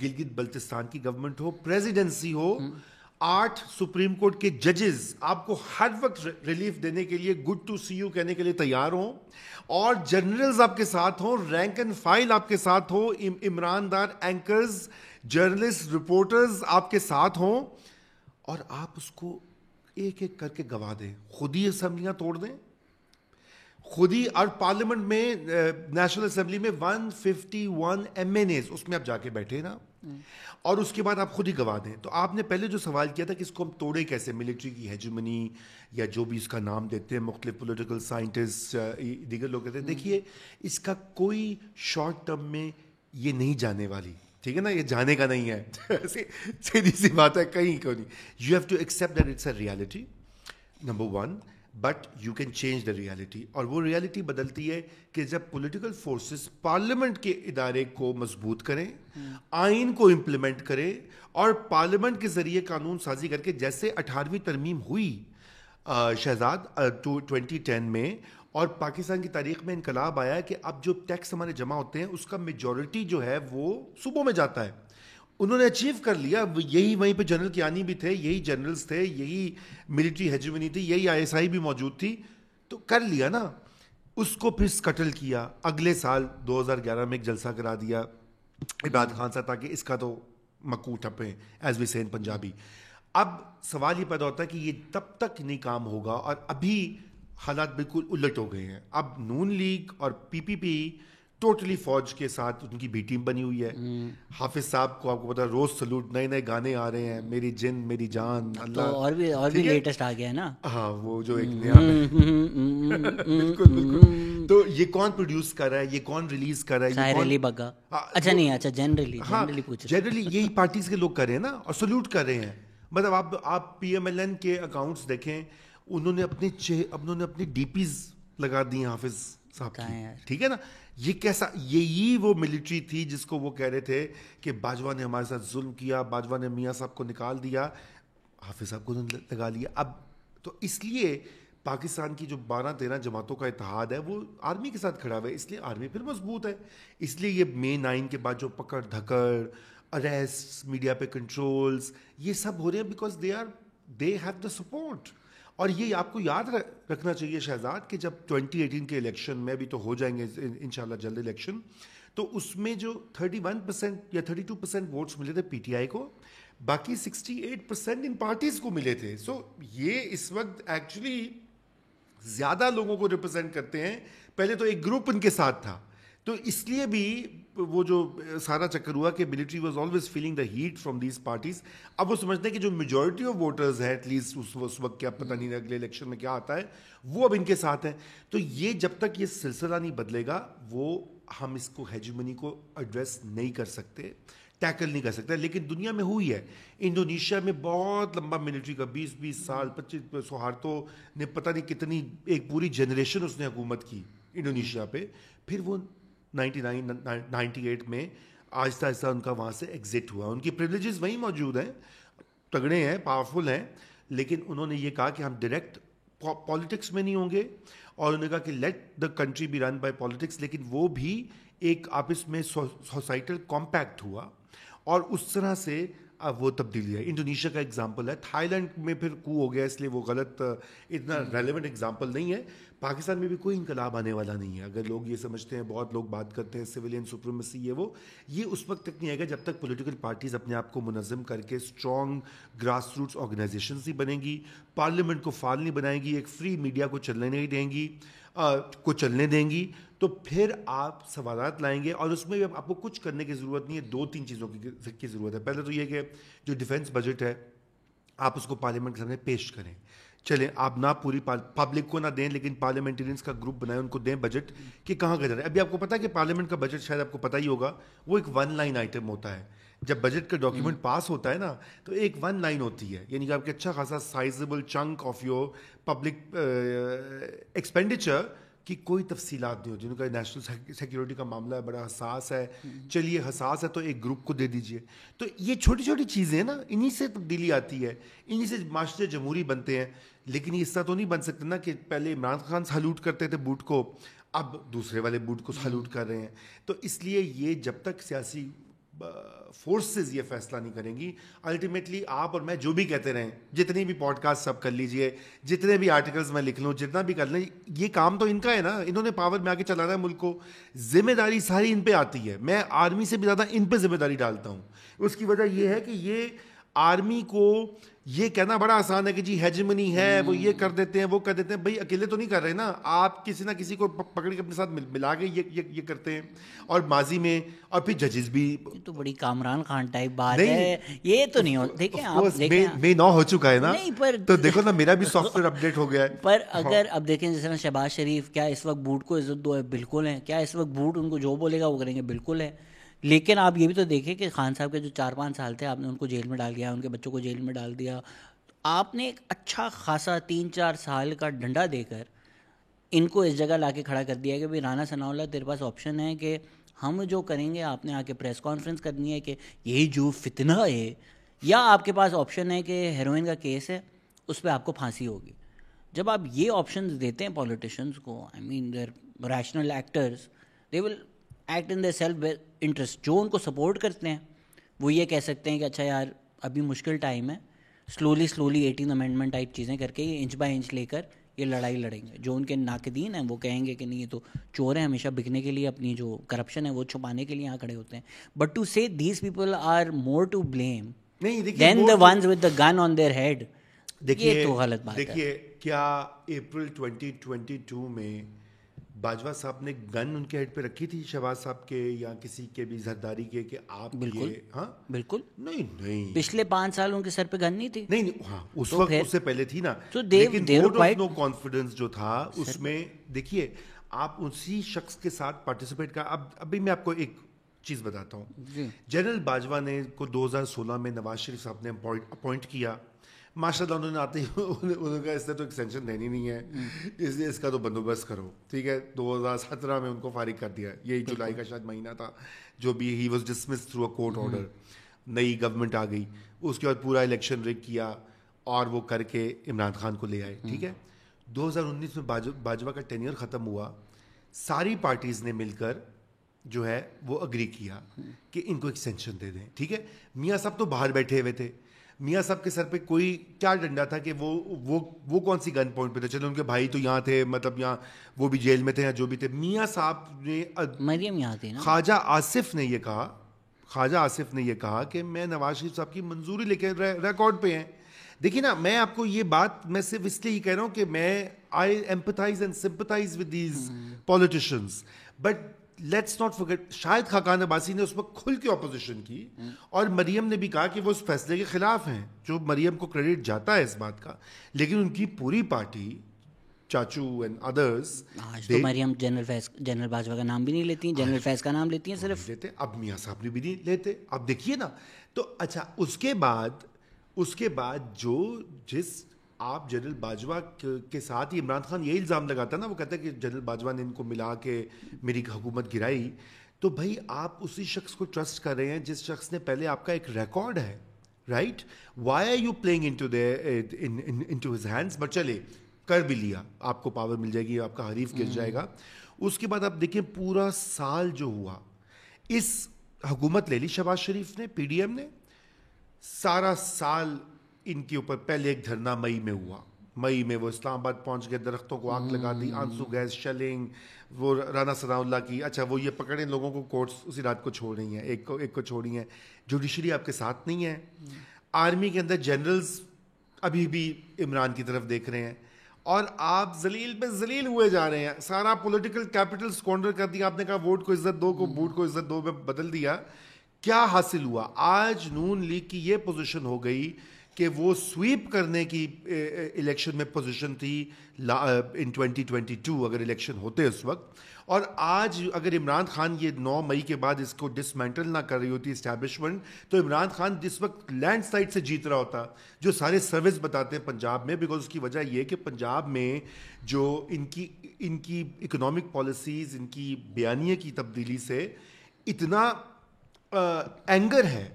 گلگت بلتستان کی گورنمنٹ ہو, پریزیڈنسی ہو, 8 سپریم کورٹ کے ججز آپ کو ہر وقت ریلیف دینے کے لیے گڈ ٹو سی یو کہنے کے لیے تیار ہوں, اور جنرلز آپ کے ساتھ ہوں, رینک اینڈ فائل آپ کے ساتھ ہو, عمران دار اینکرز, جرنلسٹ, رپورٹرز آپ کے ساتھ ہوں, اور آپ اس کو ایک ایک کر کے گوا دیں, خود ہی اسمبلیاں توڑ دیں خود ہی. اور پارلیمنٹ میں, نیشنل اسمبلی میں 151 MNAs, اس میں آپ جا کے بیٹھے نا, اور اس کے بعد آپ خود ہی گوا دیں. تو آپ نے پہلے جو سوال کیا تھا کہ اس کو ہم توڑے کیسے, ملٹری کی ہیجمنی یا جو بھی اس کا نام دیتے ہیں مختلف پولیٹیکل سائنٹسٹ دیگر لوگ کہتے ہیں, دیکھیے اس کا کوئی شارٹ ٹرم میں یہ نہیں جانے والی, ٹھیک ہے نا, یہ جانے کا نہیں ہے. سیدھی سی بات ہے, کہیں کو نہیں. You have to accept that it's a reality number 1, but you can change the reality. اور وہ ریالٹی بدلتی ہے کہ جب پولیٹیکل فورسز پارلیمنٹ کے ادارے کو مضبوط کریں, آئین کو امپلیمنٹ کریں, اور پارلیمنٹ کے ذریعے قانون سازی کر کے, جیسے 18ویں ترمیم ہوئی شہزاد 2010 میں, اور پاکستان کی تاریخ میں انقلاب آیا کہ اب جو ٹیکس ہمارے جمع ہوتے ہیں اس کا میجورٹی جو ہے وہ صوبوں میں جاتا ہے. انہوں نے اچیو کر لیا, یہی وہیں پہ جنرل کیانی بھی تھے, یہی جنرلز تھے, یہی ملٹری ہیجمنی تھی, یہی ISI بھی موجود تھی, تو کر لیا نا. اس کو پھر سکٹل کیا, اگلے سال 2011 میں ایک جلسہ کرا دیا عمران خان صاحب, تاکہ اس کا تو مکو ٹھپیں, ایز وی سے ان پنجابی. اب سوال یہ پیدا ہوتا ہے کہ یہ تب تک نہیں کام ہوگا, اور ابھی حالات بالکل الٹ ہو گئے ہیں. اب نون لیگ اور PPP ٹوٹلی فوج کے ساتھ ان کی بھی ٹیم بنی ہوئی ہے. حافظ صاحب کو آپ کو پتا روز سلوٹ, نئے نئے گانے آ رہے ہیں, میری جن میری جان اللہ, اور بھی لیٹسٹ آ گیا ہے نا. ہاں وہ جو ایک نیا بالکل بالکل. تو یہ کون پروڈیوس کر رہا ہے, یہ کون ریلیز کر رہا ہے, ساحر علی بگا. اچھا نہیں, اچھا جنرلی پوچھ رہے. جنرلی یہی پارٹیز کے لوگ کر رہے ہیں نا, اور سلوٹ کر رہے ہیں. مطلب آپ پی ایم ایل این کے اکاؤنٹس دیکھیں, انہوں نے اپنی ڈی پیز لگا دی ہیں حافظ صاحب کی, ٹھیک ہے نا. یہ کیسا, یہی وہ ملٹری تھی جس کو وہ کہہ رہے تھے کہ باجوہ نے ہمارے ساتھ ظلم کیا, باجوہ نے میاں صاحب کو نکال دیا, حافظ صاحب کو لگا لیا. اب تو اس لیے پاکستان کی جو 12-13 جماعتوں کا اتحاد ہے وہ آرمی کے ساتھ کھڑا ہوا ہے, اس لیے آرمی پھر مضبوط ہے. اس لیے یہ مئی 9 کے بعد جو پکڑ دھکڑ, اریسٹ, میڈیا پہ کنٹرولز, یہ سب ہو رہے ہیں because they have the support. اور یہ آپ کو یاد رکھنا چاہیے شہزاد کہ جب 2018 کے الیکشن میں بھی تو ہو جائیں گے انشاءاللہ جلد الیکشن, تو اس میں جو 31% یا 32% ووٹس ملے تھے پی ٹی آئی کو, باقی 68% ان پارٹیز کو ملے تھے. سو یہ اس وقت ایکچولی زیادہ لوگوں کو ریپرزینٹ کرتے ہیں. پہلے تو ایک گروپ ان کے ساتھ تھا, تو اس لیے بھی وہ جو سارا چکر ہوا کہ military was always feeling the heat from these parties. اب وہ سمجھتے ہیں کہ جو میجورٹی آف ووٹرز ہے ایٹ لیسٹ اس وقت, کیا پتہ نہیں اگلے الیکشن میں کیا آتا ہے, وہ اب ان کے ساتھ ہیں. تو یہ جب تک یہ سلسلہ نہیں بدلے گا, وہ ہم اس کو ہیجمنی کو ایڈریس نہیں کر سکتے, ٹیکل نہیں کر سکتے. لیکن دنیا میں ہوئی ہے, انڈونیشیا میں بہت لمبا ملٹری کا 20 سال 25, سہارتو نے پتہ نہیں کتنی, ایک پوری جنریشن اس نے حکومت کی انڈونیشیا پہ. پھر وہ 98 میں آہستہ آہستہ ان کا وہاں سے ایگزٹ ہوا. ان کی پریولیجز وہیں موجود ہیں, تگڑے ہیں, پاورفل ہیں, لیکن انہوں نے یہ کہا کہ ہم ڈائریکٹ پالیٹکس میں نہیں ہوں گے, اور انہوں نے کہا کہ let the country be run by politics. لیکن وہ بھی ایک آپس میں سوسائٹل کمپیکٹ ہوا, اور اس طرح سے اب وہ تبدیلی ہے. انڈونیشیا کا ایگزامپل ہے, تھائی لینڈ میں پھر کو ہو گیا, اس لیے وہ غلط اتنا ریلیونٹ ایگزامپل نہیں ہے. پاکستان میں بھی کوئی انقلاب آنے والا نہیں ہے. اگر لوگ یہ سمجھتے ہیں, بہت لوگ بات کرتے ہیں سویلین سپریمیسی, یہ اس وقت تک نہیں آئے گا جب تک پولیٹیکل پارٹیز اپنے آپ کو منظم کر کے اسٹرانگ گراس روٹس آرگنائزیشنز نہیں بنیں گی, پارلیمنٹ کو فعال نہیں بنائیں گی, ایک فری میڈیا کو چلنے نہیں دیں گی, دیں گی, تو پھر آپ سوالات لائیں گے. اور اس میں آپ کو کچھ کرنے کی ضرورت نہیں ہے, 2-3 چیزوں کی ضرورت ہے. پہلے تو یہ کہ جو ڈیفنس بجٹ ہے آپ اس کو پارلیمنٹ کے سامنے پیش کریں. چلیں, آپ نہ پوری پبلک کو نہ دیں, لیکن پارلیمنٹرینس کا گروپ بنائیں, ان کو دیں بجٹ کہ کہاں کا جا رہا ہے. ابھی آپ کو پتا ہے کہ پارلیمنٹ کا بجٹ, شاید آپ کو پتہ ہی ہوگا, وہ ایک 1 لائن آئٹم ہوتا ہے. جب بجٹ کا ڈاکیومنٹ پاس ہوتا ہے نا, تو ایک 1 لائن ہوتی ہے, یعنی کہ آپ کے اچھا خاصا sizeable chunk of your public expenditure کی کوئی تفصیلات نہیں ہوتی. ان کا نیشنل سیکیورٹی کا معاملہ ہے, بڑا حساس ہے. چلیے حساس ہے تو ایک گروپ کو دے دیجئے. تو یہ چھوٹی چھوٹی چیزیں نا, انہی سے تبدیلی آتی ہے, انہی سے معاشرے جمہوری بنتے ہیں. لیکن اس طرح تو نہیں بن سکتے نا کہ پہلے عمران خان سلوٹ کرتے تھے بوٹ کو, اب دوسرے والے بوٹ کو سلوٹ کر رہے ہیں. تو اس لیے یہ جب تک سیاسی فورسز یہ فیصلہ نہیں کریں گی, الٹیمیٹلی آپ اور میں جو بھی کہتے رہیں, جتنی بھی پوڈ کاسٹ سب کر لیجئے, جتنے بھی آرٹیکلز میں لکھ لوں, جتنا بھی کر لیں, یہ کام تو ان کا ہے نا. انہوں نے پاور میں آ کے چلانا ہے ملک کو, ذمہ داری ساری ان پہ آتی ہے. میں آرمی سے بھی زیادہ ان پہ ذمہ داری ڈالتا ہوں. اس کی وجہ یہ ہے کہ یہ آرمی کو یہ کہنا بڑا آسان ہے کہ جی ہیجمنی ہے, وہ یہ کر دیتے ہیں, وہ کر دیتے ہیں. بھائی اکیلے تو نہیں کر رہے نا, آپ کسی نہ کسی کو پکڑ کے اپنے ساتھ ملا کے یہ کرتے ہیں. اور ماضی میں, اور پھر ججز بھی, یہ تو بڑی کامران خان ٹائپ بات ہے, یہ تو نہیں ہو. دیکھیں آپ میں 9 ہو چکا ہے نا, نہیں پر تو دیکھو نا میرا بھی سافٹ ویئر اپڈیٹ ہو گیا ہے. پر اگر اب دیکھیں جیسے شہباز شریف, کیا اس وقت بوٹ کو عزت دو ہے؟ بالکل ہے. کیا اس وقت بوٹ ان کو جو بولے گا وہ کریں گے؟ بالکل ہے. لیکن آپ یہ بھی تو دیکھیں کہ خان صاحب کے جو 4-5 سال تھے, آپ نے ان کو جیل میں ڈال دیا, ان کے بچوں کو جیل میں ڈال دیا. آپ نے ایک اچھا خاصا 3-4 سال کا ڈنڈا دے کر ان کو اس جگہ لا کے کھڑا کر دیا کہ بھائی رانا ثناء اللہ تیرے پاس آپشن ہے کہ ہم جو کریں گے, آپ نے آ کے پریس کانفرنس کرنی ہے کہ یہی جو فتنہ ہے, یا آپ کے پاس آپشن ہے کہ ہیروئن کا کیس ہے, اس پہ آپ کو پھانسی ہوگی. جب آپ یہ آپشنز دیتے ہیں پولیٹیشنز کو, I mean they're rational actors, they will act in their self interest. جو ان کو سپورٹ کرتے ہیں وہ یہ کہہ سکتے ہیں کہ اچھا یار ابھی مشکل ٹائم ہے, سلولی 18 امینڈمنٹ ٹائپ چیزیں کر کے یہ انچ بائی انچ لے کر یہ لڑائی لڑیں گے. جو ان کے ناقدین ہیں وہ کہیں گے کہ نہیں یہ تو چور ہیں, ہمیشہ بکنے کے لیے, اپنی جو کرپشن ہے وہ چھپانے کے لیے یہاں کھڑے ہوتے ہیں. But to say these people are more to blame than the ones with the gun on their head, یہ تو غلط بات ہے. دیکھیے کیا اپریل 2022 میں باجوہ صاحب نے گن ان کے ہیڈ پہ رکھی تھی شہباز صاحب کے یا کسی کے بھی زرداری کے کہ آپ بالکل ہاں بالکل نہیں پچھلے 5 سال ان کے سر پہ گن نہیں تھی. نہیں ہاں اس وقت اس سے پہلے تھی نا, لیکن ووٹ آف نو کانفیڈنس جو تھا اس میں دیکھیے آپ اسی شخص کے ساتھ پارٹیسپیٹ کا. ابھی میں آپ کو ایک چیز بتاتا ہوں. جنرل باجوہ نے کو 2016 میں نواز شریف صاحب نے اپوائنٹ کیا. ماشاء اللہ انہوں نے آتے ہی انہوں نے کہا اس نے تو ایکسٹینشن دینی نہیں ہے, اس لیے اس کا تو بندوبست کرو, ٹھیک ہے. 2017 میں ان کو فارغ کر دیا, یہی جولائی کا شاید مہینہ تھا جو بھی. He was dismiss through a court order. نئی گورنمنٹ آ گئی, اس کے بعد پورا الیکشن ریگ کیا اور وہ کر کے عمران خان کو لے آئے, ٹھیک ہے. 2019 میں باجوہ کا ٹینیور ختم ہوا, ساری پارٹیز نے مل کر جو ہے وہ اگری کیا کہ ان کو ایکسٹینشن دے دیں, ٹھیک ہے. میاں صاحب تو باہر بیٹھے ہوئے تھے. میاں صاحب کے سر پہ کوئی کیا ڈنڈا تھا کہ وہ کون سی گن پوائنٹ پہ تھے. چلو ان کے بھائی تو یہاں تھے, مطلب یہاں وہ بھی جیل میں تھے یا جو بھی تھے. میاں صاحب نے مریم یہاں تھی نا, خواجہ آصف نے یہ کہا کہ میں نواز شریف صاحب کی منظوری لے کے ریکارڈ پہ ہیں. دیکھیے نا, میں آپ کو یہ بات میں صرف اس لیے ہی کہہ رہا ہوں کہ میں I empathize and sympathize with these politicians, but let's not forget Shahid Khaqan Abbasi نے اس وقت کھل کے اپوزیشن کی, اور مریم نے بھی کہا کہ وہ اس فیصلے کے خلاف ہیں, جو مریم کو کریڈٹ جاتا ہے اس بات کا. لیکن ان کی پوری پارٹی, چاچو اینڈ ادرس, تو مریم جنرل باجوہ کا نام بھی نہیں لیتی, جنرل فیض کا نام لیتی ہیں صرف. لیتے, اب میاں صاحب نے بھی نہیں لیتے. اب دیکھیے نا, تو اچھا اس کے بعد جو جس آپ جنرل باجوہ کے ساتھ ہی عمران خان یہی الزام لگاتا ہے نا, وہ کہتا ہے کہ جنرل باجوہ نے ان کو ملا کے میری حکومت گرائی. تو بھائی آپ اسی شخص کو ٹرسٹ کر رہے ہیں جس شخص نے پہلے آپ کا ایک ریکارڈ ہے, right. Why are you playing into his hands. But چلے کر بھی لیا, آپ کو پاور مل جائے گی, آپ کا حریف گر جائے گا. اس کے بعد آپ دیکھیں پورا سال جو ہوا, اس حکومت لے لی شہباز شریف نے, پی ڈی ایم نے, سارا سال ان کے اوپر پہلے ایک دھرنا مئی میں ہوا. مئی میں وہ اسلام آباد پہنچ گئے, درختوں کو آگ لگا دی, آنسو گیس شیلنگ, وہ رانا ثناء اللہ کی. اچھا وہ یہ پکڑے لوگوں کو کورٹس اسی رات کو چھوڑ رہی ہیں, ایک کو چھوڑی ہیں. جوڈیشری آپ کے ساتھ نہیں ہے. آرمی کے اندر جنرلز ابھی بھی عمران کی طرف دیکھ رہے ہیں, اور آپ ذلیل پہ ذلیل ہوئے جا رہے ہیں. سارا پولیٹیکل کیپٹل اسکوانڈر کر دیا آپ نے. کہا ووٹ کو عزت دو, کو بوٹ کو عزت دو میں بدل دیا. کیا حاصل ہوا؟ آج نون لیگ کی یہ پوزیشن ہو گئی کہ وہ سویپ کرنے کی الیکشن میں پوزیشن تھی ان 2022 اگر الیکشن ہوتے اس وقت. اور آج اگر عمران خان یہ 9 مئی کے بعد اس کو ڈسمینٹل نہ کر رہی ہوتی اسٹیبلشمنٹ, تو عمران خان جس وقت لینڈ سلائڈ سے جیت رہا ہوتا, جو سارے سروس بتاتے ہیں پنجاب میں. بیکاز اس کی وجہ یہ کہ پنجاب میں جو ان کی اکنامک پالیسیز, ان کی بیانیے کی تبدیلی سے اتنا اینگر ہے.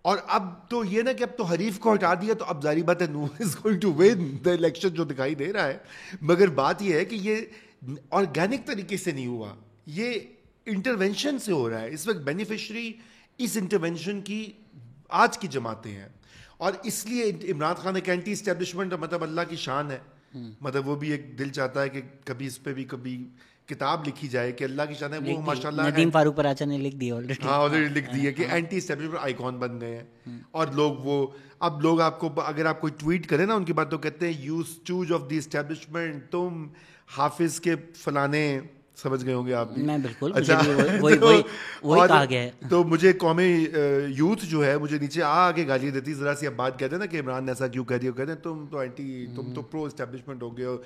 اور اب تو یہ نا کہ اب تو حریف کو ہٹا دیا, تو اب ظاہری بات ہے none is going to win the election جو دکھائی دے رہا ہے. مگر بات یہ ہے کہ یہ آرگینک طریقے سے نہیں ہوا, یہ انٹرونشن سے ہو رہا ہے. اس وقت بینیفیشری اس انٹرونشن کی آج کی جماعتیں ہیں, اور اس لیے عمران خان ایک اینٹی اسٹیبلشمنٹ, مطلب اللہ کی شان ہے. مطلب وہ بھی ایک دل چاہتا ہے کہ کبھی اس پہ بھی کبھی کتاب لکھی جائے کہ اللہ کی شان ہے. وہ ماشاءاللہ ندیم فاروق پراچا نے لکھ دی آلریڈی. ہاں آلریڈی لکھ دی ہے کہ اینٹی اسٹیبلشمنٹ آئیکن بن گئے ہیں. اور لوگ وہ اب لوگ آپ کو اگر آپ کوئی ٹویٹ کریں نا ان کی بات, تو کہتے ہیں you stooge of the establishment, تم حافظ کے فلانے, سمجھ گئے ہوں گے آپ بھی. میں بالکل, وہی کہا گیا ہے. تو مجھے قومی یوتھ جو ہے مجھے نیچے آ کے گالیاں دیتی, ذرا سی اب بات کہتے ہیں نا کہ عمران نے ایسا کیوں کہہ دیا, کہتے ہیں تم تو اینٹی, تم تو پرو اسٹیبلشمنٹ ہو گئے ہو.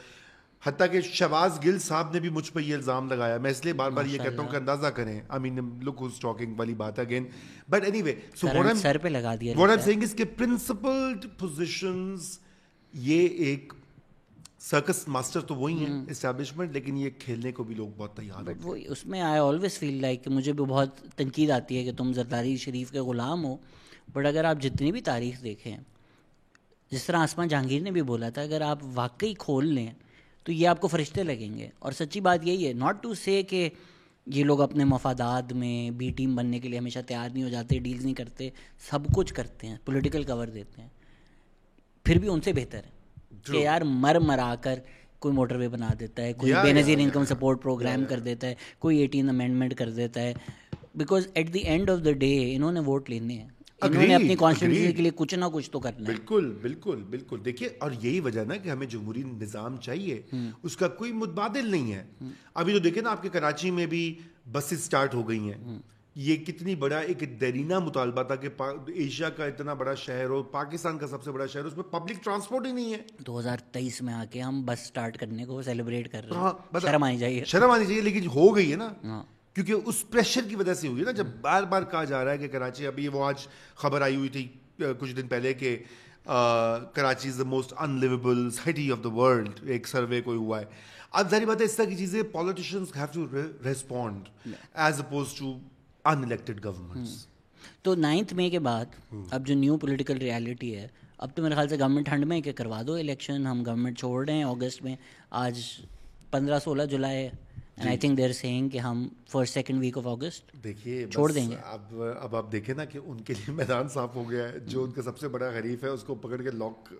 حتیٰ کہ شہباز گل صاحب نے بھی مجھ پہ یہ الزام لگایا. میں اس لیے بار بار یہ کہتا ہوں کہ اندازہ کریں, آئی مین لک ہوز ٹاکنگ والی بات ہے اگین. بٹ اینی وے, سو سر پہ لگا دیا. واٹ آئی ایم سیئنگ از کہ پرنسپلڈ پوزیشنز, یہ ایک سرکس ماسٹر تو وہی ہیں اسٹیبلشمنٹ, لیکن یہ کھیلنے کو بھی لوگ بہت تیار ہیں. بٹ وہ اس میں آئی آلویز فیل لائک کہ مجھے بھی بہت تنقید آتی ہے کہ تم زرداری شریف کے غلام ہو. بٹ اگر آپ جتنی بھی تاریخ دیکھیں, جس طرح آسمان جہانگیر نے بھی بولا تھا, اگر آپ واقعی کھول لیں تو یہ آپ کو فرشتے لگیں گے. اور سچی بات یہی ہے, ناٹ ٹو سے کہ یہ لوگ اپنے مفادات میں بی ٹیم بننے کے لیے ہمیشہ تیار نہیں ہو جاتے, ڈیلز نہیں کرتے, سب کچھ کرتے ہیں, پولیٹیکل کور دیتے ہیں, پھر بھی ان سے بہتر ہے کہ یار مرا کر کوئی موٹر وے بنا دیتا ہے, کوئی بے نظیر انکم سپورٹ پروگرام کر دیتا ہے, کوئی 18 امینڈمنٹ کر دیتا ہے. Because at the end of the day انہوں نے ووٹ لینے ہیں. انہوں نے اپنی کانسٹیٹیوشن کے لیے کچھ نہ کچھ تو کرنا ہے. بالکل بالکل بالکل. دیکھیے اور یہی وجہ نا کہ ہمیں جمہوری نظام چاہیے, اس کا کوئی متبادل نہیں ہے. ابھی تو دیکھیں نا آپ کے کراچی میں بھی بسز سٹارٹ ہو گئی ہیں. یہ کتنی بڑا ایک دیرینہ مطالبہ تھا کہ ایشیا کا اتنا بڑا شہر ہو, پاکستان کا سب سے بڑا شہر, اس میں پبلک ٹرانسپورٹ ہی نہیں ہے. 2023 میں آ کے ہم بس سٹارٹ کرنے کو سیلیبریٹ کر رہے ہیں, شرم آنی چاہیے. شرم آنی چاہیے, لیکن ہو گئی ہے نا, کیونکہ اس پریشر کی وجہ سے ہوئی ہے نا. جب بار بار کہا جا رہا ہے کہ کراچی, ابھی وہ آج خبر آئی ہوئی تھی کچھ دن پہلے کہ Karachi is the most unlivable city of the world, ایک سروے کوئی ہوا ہے. اب ظاہری بات ہے اس طرح کی چیزیں politicians have to respond as opposed to unelected governments. تو 9 مئی کے بعد اب جو نیو پولیٹیکل ریالٹی ہے, اب تو میرے خیال سے گورنمنٹ ٹھنڈ میں کہ کروا دو الیکشن, ہم گورنمنٹ چھوڑ رہے ہیں اگست میں. آج 15-16 جولائی ہے, and I think they are seeing کہ ہم first second week of August دیکھیے چھوڑ دیں گے. اب آپ دیکھیں نا کہ ان کے لیے میدان صاف ہو گیا ہے. جو ان کا سب سے بڑا حریف ہے اس کو پکڑ کے لاک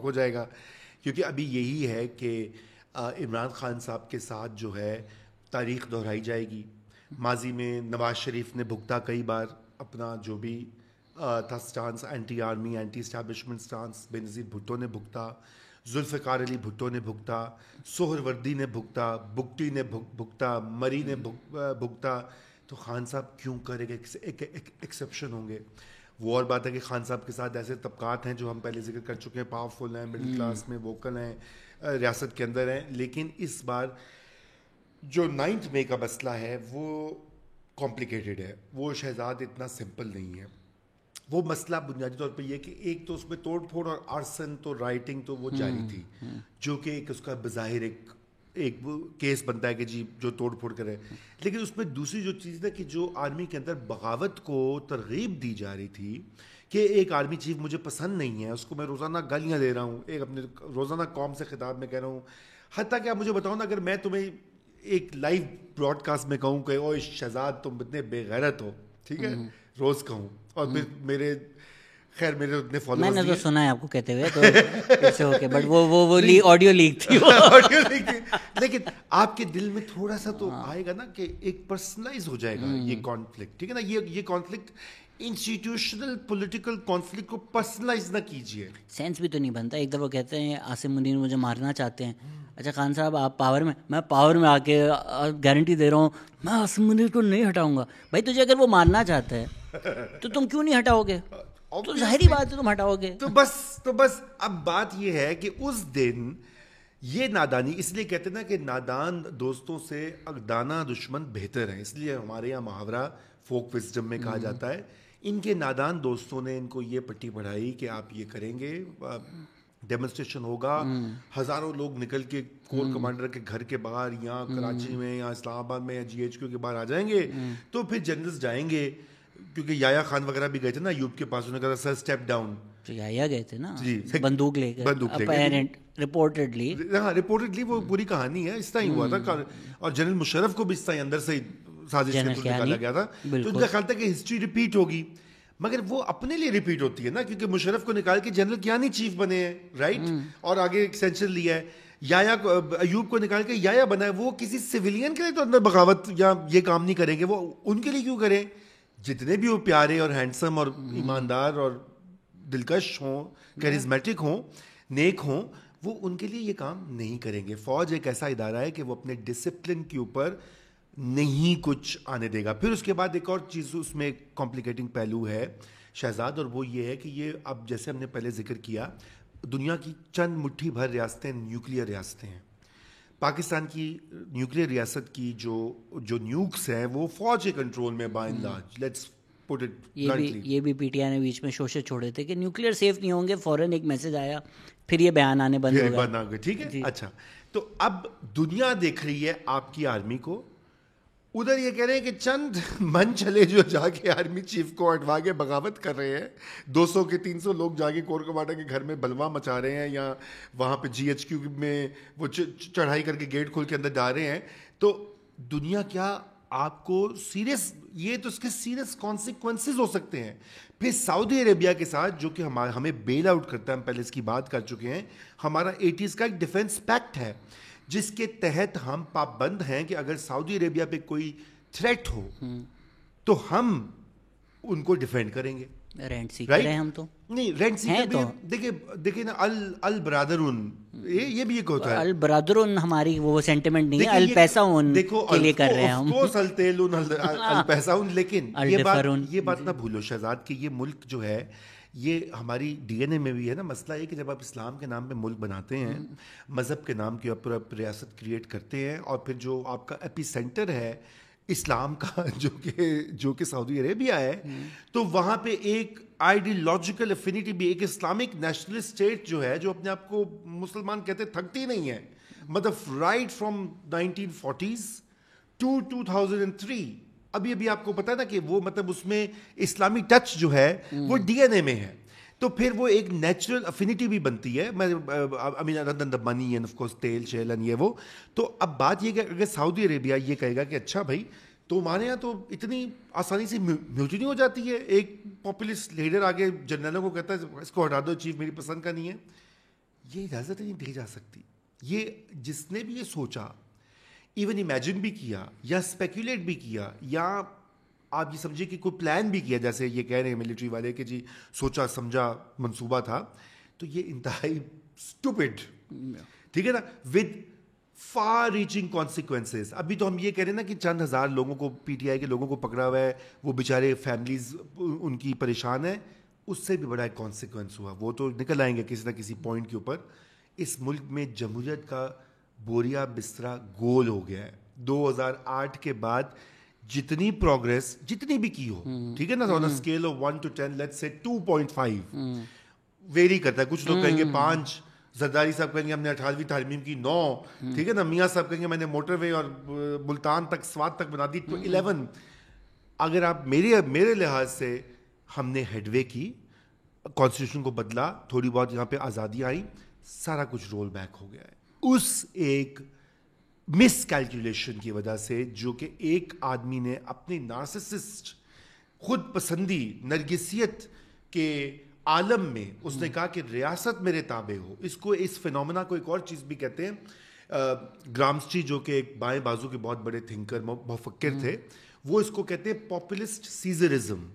ہو جائے گا, کیونکہ ابھی یہی ہے کہ عمران خان صاحب کے ساتھ جو ہے تاریخ دہرائی جائے گی. ماضی میں نواز شریف نے بھگتا کئی بار اپنا جو بھی تھا stance, anti army anti establishment stance. Benazir Bhutto نے بھگتا, ذوالفقار علی بھٹو نے بھگتا, سہروردی نے بھگتا, بگٹی نے بھگتا, مری نے بھگتا. تو خان صاحب کیوں کرے گا ایک ایکسیپشن ہوں گے. وہ اور بات ہے کہ خان صاحب کے ساتھ ایسے طبقات ہیں جو ہم پہلے ذکر کر چکے ہیں, پاورفل ہیں, مڈل کلاس میں ووکل ہیں, ریاست کے اندر ہیں. لیکن اس بار جو 9 مئی کا مسئلہ ہے وہ کمپلیکیٹڈ ہے. وہ شہزاد اتنا سمپل نہیں ہے. وہ مسئلہ بنیادی طور پہ یہ کہ ایک تو اس میں توڑ پھوڑ اور آرسن تو رائٹنگ تو وہ جاری تھی, جو کہ ایک اس کا بظاہر ایک کیس بنتا ہے کہ جی جو توڑ پھوڑ کرے. لیکن اس میں دوسری جو چیز ہے کہ جو آرمی کے اندر بغاوت کو ترغیب دی جا رہی تھی کہ ایک آرمی چیف مجھے پسند نہیں ہے, اس کو میں روزانہ گالیاں دے رہا ہوں, ایک اپنے روزانہ قوم سے خطاب میں کہہ رہا ہوں. حتیٰ کہ آپ مجھے بتاؤ نا, اگر میں تمہیں ایک لائیو براڈ کاسٹ میں کہوں کہ اوہ شہزاد تم اتنے بے غیرت ہو, ٹھیک ہے, روز کہوں, اور پھر میرے اتنے فالوورز, میں نے تو سنا ہے آپ کو کہتے ہوئے, تو کیسے ہو کے, بٹ وہ آڈیو لیک تھی. لیکن آپ کے دل میں تھوڑا سا تو آئے گا نا کہ ایک پرسنلائز ہو جائے گا یہ کانفلکٹ, ٹھیک ہے نا. یہ کانفلکٹ انسٹیٹیوشنل پولیٹیکل کانفلکٹ کو پرسنلائز نہ کیجیے. سینس بھی تو نہیں بنتا. ایک دفعہ کہتے ہیں عاصم منیر مجھے مارنا چاہتے ہیں. اچھا خان صاحب آپ پاور میں پاور میں آ کے گارنٹی دے رہا ہوں میں عاصم منیر کو نہیں ہٹاؤں گا. بھائی تجھے اگر وہ مارنا چاہتا ہے تو تم کیوں نہیں ہٹاؤ گے؟ تو ظاہری بات ہے تم ہٹاؤ گے. تو بس اب بات یہ ہے کہ اس دن یہ نادانی, اس لیے کہتے ہیں نا کہ نادان دوستوں سے دانا دشمن بہتر ہے. اس لیے ہمارے یہاں محاورہ فوک وزڈم میں کہا جاتا ہے ان کے نادان دوستوں نے ان کو یہ پٹی پڑھائی کہ آپ یہ کریں گے, ڈیمونسٹریشن ہوگا, ہزاروں لوگ نکل کے کور کمانڈر کے گھر کے باہر یا کراچی میں یا اسلام آباد میں یا جی ایچ کیو کے باہر آ جائیں گے. تو پھر جنرلز جائیں گے, کیونکہ یایا خان وغیرہ بھی گئے تھے نا ایوب کے پاس, انہوں نے کہا سر اسٹیپ ڈاؤن. تو یایا گئے تھے نا بندوق لے کے, رپورٹڈلی وہ پوری کہانی ہے, اس طرح ہی ہوا تھا. اور جنرل مشرف کو بھی اس طرح اندر سے سازش کے تھرو نکالا گیا تھا. تو ان کا خیال تھا کہ ہسٹری ریپیٹ ہوگی, مگر وہ اپنے لیے ریپیٹ ہوتی ہے نا, کیونکہ مشرف کو نکال کے جنرل کیانی چیف بنے ہیں, رائٹ, اور آگے ایکسٹینشن لیا ہے. یایا ایوب کو نکال کے یایا بنا ہے. وہ کسی سویلین کے لیے تو اندر بغاوت یا یہ کام نہیں کریں گے, وہ ان کے لیے کیوں کریں؟ جتنے بھی وہ پیارے اور ہینڈسم اور ایماندار اور دلکش ہوں, کیریزمیٹک ہوں, نیک ہوں, وہ ان کے لیے یہ کام نہیں کریں گے. فوج ایک ایسا ادارہ ہے کہ وہ اپنے ڈسپلن کے اوپر نہیں کچھ آنے دے گا. پھر اس کے بعد ایک اور چیز اس میں کمپلیکیٹنگ پہلو ہے شہزاد, اور وہ یہ ہے کہ یہ اب جیسے ہم نے پہلے ذکر کیا, دنیا کی چند مٹھی بھر ریاستیں نیوکلیر ریاستیں ہیں. پاکستان کی نیوکلیر ریاست کی جو نیوکس ہیں وہ فوج کے کنٹرول میں by and large. Let's put it bluntly. یہ بھی پی ٹی آئی نے بیچ میں شوشے چھوڑے تھے کہ نیوکلیر سیف نہیں ہوں گے, فوراً ایک میسج آیا, پھر یہ بیان آنے بند ہو گئے. ٹھیک ہے, اچھا. تو اب دنیا دیکھ رہی ہے آپ کی آرمی کو, ادھر یہ کہہ رہے ہیں کہ چند من چلے جو جا کے آرمی چیف کو ہٹوا کے بغاوت کر رہے ہیں, 200 کے 300 لوگ جا کے کور کمانڈر کے گھر میں بلوا مچا رہے ہیں, یا وہاں پہ جی ایچ کیو میں وہ چڑھائی کر کے گیٹ کھول کے اندر ڈال رہے ہیں. تو دنیا کیا آپ کو سیریس, یہ تو اس کے سیریس کانسیکوینسز ہو سکتے ہیں. پھر سعودی عربیہ کے ساتھ جو کہ ہمیں بیل آؤٹ کرتا ہے, ہم پہلے اس کی بات کر چکے ہیں, ہمارا 80s کا ایک ڈیفنس پیکٹ ہے جس کے تحت ہم پابند ہیں کہ اگر سعودی عربیہ پہ کوئی تھریٹ ہو تو ہم ان کو ڈیفینڈ کریں گے. رینٹ سیکر ہیں ہم تو نہیں رینٹ سیکر بھی دیکھیں نا البرادرون یہ بھی ایک ہوتا ہے. البرادرون ہماری وہ سینٹیمنٹ نہیں ہے, الپیساون کے لیے کر رہے ہیں ہم. الپیساون. لیکن یہ بات نہ بھولو شہزاد کہ یہ ملک جو ہے یہ ہماری ڈی این اے میں بھی ہے نا. مسئلہ یہ کہ جب آپ اسلام کے نام پہ ملک بناتے ہیں, مذہب کے نام کے اوپر آپ ریاست کریٹ کرتے ہیں, اور پھر جو آپ کا ایپی سینٹر ہے اسلام کا جو کہ سعودی عربیہ ہے, تو وہاں پہ ایک آئیڈیولوجیکل افینٹی بھی, ایک اسلامک نیشنلسٹ اسٹیٹ جو ہے جو اپنے آپ کو مسلمان کہتے تھکتی نہیں ہے. مطلب رائٹ فرام 1940s ٹو 2003 ابھی آپ کو پتا ہے نا کہ وہ مطلب اس میں اسلامی ٹچ جو ہے وہ ڈی این اے میں ہے. تو پھر وہ ایک نیچرل افینٹی بھی بنتی ہے. منی اینڈ آف کورس تیل شیل اینڈ یہ وہ. تو اب بات یہ کہ اگر سعودی عربیہ یہ کہے گا کہ اچھا بھائی تو ہمارے یہاں تو اتنی آسانی سے میوٹنی ہو جاتی ہے, ایک پاپولسٹ لیڈر آگے جنرلوں کو کہتا ہے اس کو ہٹا دو, چیف میری پسند کا نہیں ہے, یہ اجازت نہیں دی جا سکتی. یہ جس نے بھی یہ سوچا, ایون امیجن بھی کیا یا اسپیکولیٹ بھی کیا, یا آپ یہ سمجھے کہ کوئی پلان بھی کیا, جیسے یہ کہہ رہے ہیں ملٹری والے کہ جی سوچا سمجھا منصوبہ تھا, تو یہ انتہائی اسٹوپڈ, ٹھیک ہے نا, ود فار ریچنگ کانسیکوینسز. ابھی تو ہم یہ کہہ رہے ہیں نا کہ چند ہزار لوگوں کو پی ٹی آئی کے لوگوں کو پکڑا ہوا ہے, وہ بیچارے فیملیز ان کی پریشان ہیں, اس سے بھی بڑا ایک کانسیکوینس ہوا. وہ تو نکل آئیں گے کسی نہ کسی پوائنٹ کے اوپر. اس ملک میں جمہوریت کا بوریا بسترا گول ہو گیا ہے. 2008 کے بعد جتنی پروگرس جتنی بھی کی ہو, ٹھیک ہے نا, on a scale of 1 to 10 let's say 2.5 very کرتا ہے. کچھ لوگ کہیں گے 5, زرداری صاحب کہیں گے ہم نے 18ویں تعلیم کی 9, ٹھیک ہے نا, میاں صاحب کہیں گے میں نے موٹر وے اور ملتان تک سوات تک بنا دی تو 11. اگر آپ میرے لحاظ سے ہم نے ہیڈ وے کی, کانسٹیٹیوشن کو بدلا, تھوڑی بہت یہاں پہ آزادی آئی, سارا کچھ رول بیک ہو گیا ہے اس ایک مس کیلکولیشن کی وجہ سے, جو کہ ایک آدمی نے اپنی نارسسسٹ خود پسندی نرگسیت کے عالم میں اس نے کہا کہ ریاست میرے تابع ہو. اس کو اس فینومینا کو ایک اور چیز بھی کہتے ہیں. گرامسٹی جو کہ ایک بائیں بازو کے بہت بڑے تھنکر مفکر تھے, وہ اس کو کہتے ہیں پاپولسٹ سیزرزم.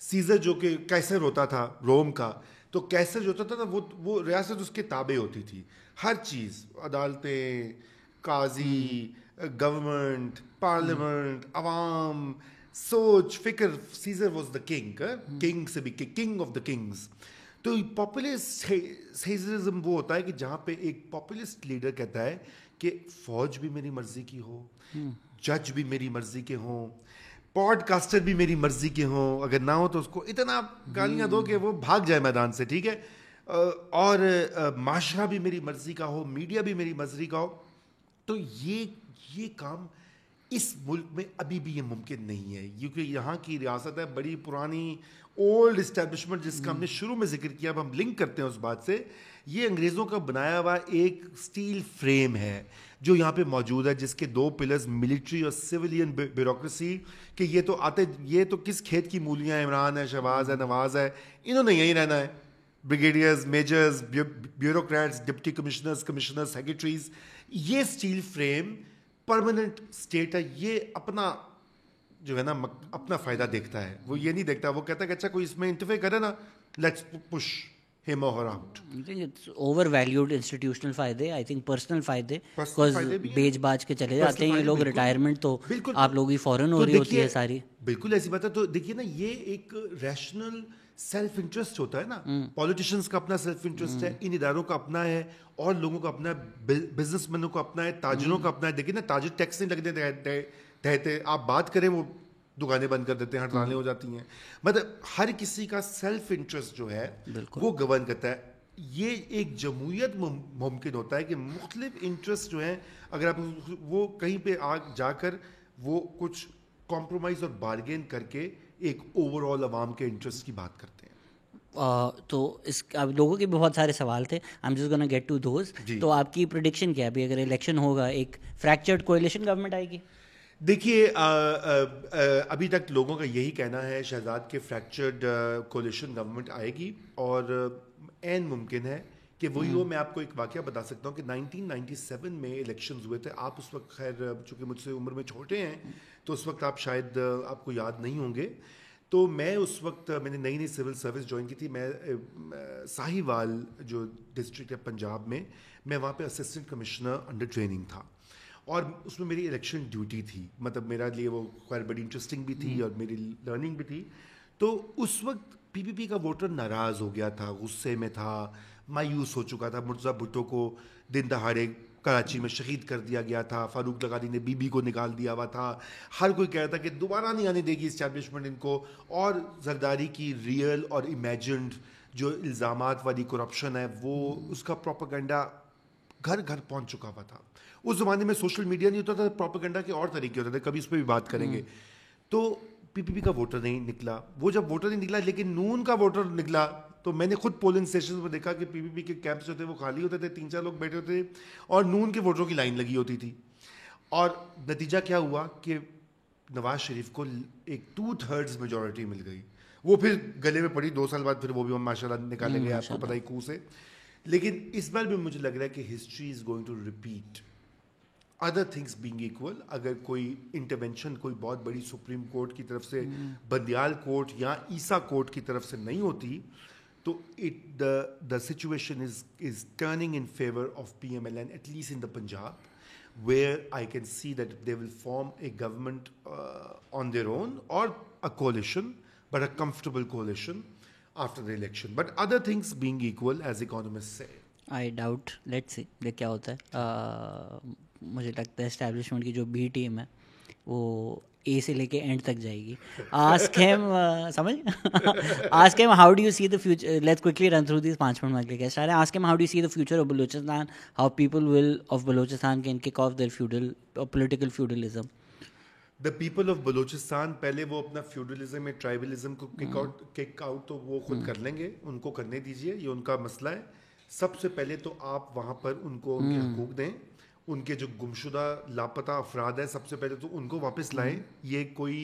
سیزر جو کہ کیسر ہوتا تھا روم کا, تو کیسر جو ہوتا تھا نا وہ ریاست اس کے تابع ہوتی تھی, ہر چیز, عدالتیں, قاضی, گورنمنٹ, پارلیمنٹ, عوام, سوچ فکر. Caesar was the king, king سے بھی کنگ آف دا کنگز. تو پاپولسٹ سیزرزم وہ ہوتا ہے کہ جہاں پہ ایک پاپولسٹ لیڈر کہتا ہے کہ فوج بھی میری مرضی کی ہو, جج بھی میری مرضی کے ہوں, پوڈ کاسٹر بھی میری مرضی کے ہوں, اگر نہ ہو تو اس کو اتنا گالیاں دو کہ وہ بھاگ جائے میدان سے, ٹھیک ہے, اور معاشرہ بھی میری مرضی کا ہو, میڈیا بھی میری مرضی کا ہو. تو یہ کام اس ملک میں ابھی بھی یہ ممکن نہیں ہے, کیونکہ یہاں کی ریاست ہے بڑی پرانی اولڈ اسٹیبلشمنٹ, جس کا ہم نے شروع میں ذکر کیا, اب ہم لنک کرتے ہیں اس بات سے. یہ انگریزوں کا بنایا ہوا ایک اسٹیل فریم ہے جو یہاں پہ موجود ہے, جس کے 2 پلرز ملٹری اور سویلین بیوروکریسی, کہ یہ تو کس کھیت کی مولیاں, عمران ہے, شہباز ہے, نواز ہے, انہوں نے یہیں رہنا ہے. Brigadiers, majors, bureaucrats, deputy commissioners, commissioners, secretaries. یہ اسٹیل فریم پرماننٹ اسٹیٹ ہے. یہ اپنا جو ہے نا اپنا فائدہ دیکھتا ہے, وہ یہ نہیں دیکھتا, وہ کہتا ہے کہ اچھا کوئی اس میں انٹرفیئر کرے نا, let's push him or her out. It's overvalued institutional فائدے, I think personal فائدے, because بیچ باج کے چلے جاتے ہیں یہ لوگ, ریٹائرمنٹ تو آپ لوگوں کی فوراً ہو رہی ہوتی ہے ساری. بالکل ایسی بات ہے. تو دیکھیے نا, یہ ایک ریشنل سیلف انٹرسٹ ہوتا ہے نا. پولیٹیشینس کا اپنا سیلف انٹرسٹ ہے, ان اداروں کا اپنا ہے, اور لوگوں کا اپنا ہے, بزنس مینوں کا اپنا ہے, تاجروں کا اپنا ہے. دیکھیے نا, تاجر ٹیکس نہیں لگتے تھے, آپ بات کریں وہ دکانیں بند کر دیتے ہیں, ہڑتالیں ہو جاتی ہیں. مطلب ہر کسی کا سیلف انٹرسٹ جو ہے وہ گورن کرتا ہے. یہ ایک جمہوریت ممکن ہوتا ہے کہ مختلف انٹرسٹ جو ہیں, اگر آپ وہ کہیں پہ جا کر وہ کچھ کمپرومائز اور بارگین کر کے ایک اوور آل عوام کے انٹرسٹ کی بات کرتے ہیں. تو اس اب لوگوں کے بھی بہت سارے سوال تھے, I am just gonna get to those. تو آپ کی پریڈکشن کیا ہے ابھی, اگر الیکشن ہوگا ایک فریکچرڈ کولیشن گورنمنٹ آئے گی؟ دیکھیے, ابھی تک لوگوں کا یہی کہنا ہے شہزاد کہ فریکچرڈ کولیشن گورنمنٹ آئے گی, اور عین ممکن ہے کہ وہی ہو. میں آپ کو ایک واقعہ بتا سکتا ہوں کہ 1997 میں الیکشنز ہوئے تھے. آپ اس وقت خیر چونکہ مجھ سے عمر میں چھوٹے ہیں تو اس وقت آپ شاید آپ کو یاد نہیں ہوں گے. تو میں اس وقت میں نے نئی سول سروس جوائن کی تھی. میں ساہیوال جو ڈسٹرکٹ ہے پنجاب میں وہاں پہ اسسٹنٹ کمشنر انڈر ٹریننگ تھا, اور اس میں میری الیکشن ڈیوٹی تھی. مطلب میرا لیے وہ خیر بڑی انٹرسٹنگ بھی تھی اور میری لرننگ بھی تھی. تو اس وقت پی پی پی کا ووٹر ناراض ہو گیا تھا, غصے میں تھا, مایوس ہو چکا تھا. مرتضیٰ بھٹو کو دن دہاڑے کراچی میں شہید کر دیا گیا تھا, فاروق لغاری نے بی بی کو نکال دیا ہوا تھا, ہر کوئی کہہ رہا تھا کہ دوبارہ نہیں آنے دے گی اسٹیبلشمنٹ ان کو. اور زرداری کی ریئل اور امیجنڈ جو الزامات والی کرپشن ہے وہ اس کا پروپیگنڈا گھر گھر پہنچ چکا ہوا تھا. اس زمانے میں سوشل میڈیا نہیں ہوتا تھا, پروپیگنڈا کے اور طریقے ہوتے تھے, کبھی اس پہ بھی بات کریں گے. تو پی پی پی کا ووٹر نہیں نکلا. وہ جب ووٹر نہیں نکلا لیکن نون کا ووٹر نکلا, تو میں نے خود پولنگ اسٹیشن پہ دیکھا کہ پی پی پی کے کیمپس جو تھے وہ خالی ہوتے تھے, 3-4 لوگ بیٹھے ہوتے تھے اور نون کے ووٹروں کی لائن لگی ہوتی تھی. اور نتیجہ کیا ہوا کہ نواز شریف کو ایک 2/3 میجورٹی مل گئی. وہ پھر گلے میں پڑی 2 سال بعد, پھر وہ بھی ماشاء اللہ نکالے گئے, آپ کو پتہ ہی کو سے. لیکن اس بار بھی مجھے لگ رہا ہے کہ history is going to repeat, other things being equal. اگر کوئی انٹرونشن کوئی بہت بڑی سپریم کورٹ کی طرف سے, بندیال کورٹ یا عیسیٰ کورٹ کی طرف سے نہیں ہوتی, تو the situation is turning in favor of PMLN, at least in the Punjab, where I can see that they will form a government on their own or a coalition, but a comfortable coalition after the election. But other things being equal, as economists say. I doubt. Let's see دیکھ کیا ہوتا ہے. مجھے لگتا ہے establishment کی جو be team ہے وہ اے سے لے کے اینڈ تک جائے گی. آسک ہیم, سمجھ, ask him how do you see the future. Let's quickly run through these 5 minute میں اگلے گیسٹ آ رہے ہیں. Ask him how do you see the future of Balochistan, how people will of Balochistan can kick off their feudal political feudalism. The people of Balochistan پہلے وہ اپنا feudalism میں ٹرائبلزم کو کک آؤٹ تو وہ خود کر لیں گے, ان کو کرنے دیجیے, یہ ان کا مسئلہ ہے. سب سے پہلے تو آپ وہاں پر ان کو ان کے حقوق دیں. ان کے جو گمشدہ لاپتہ افراد ہیں سب سے پہلے تو ان کو واپس لائیں. یہ کوئی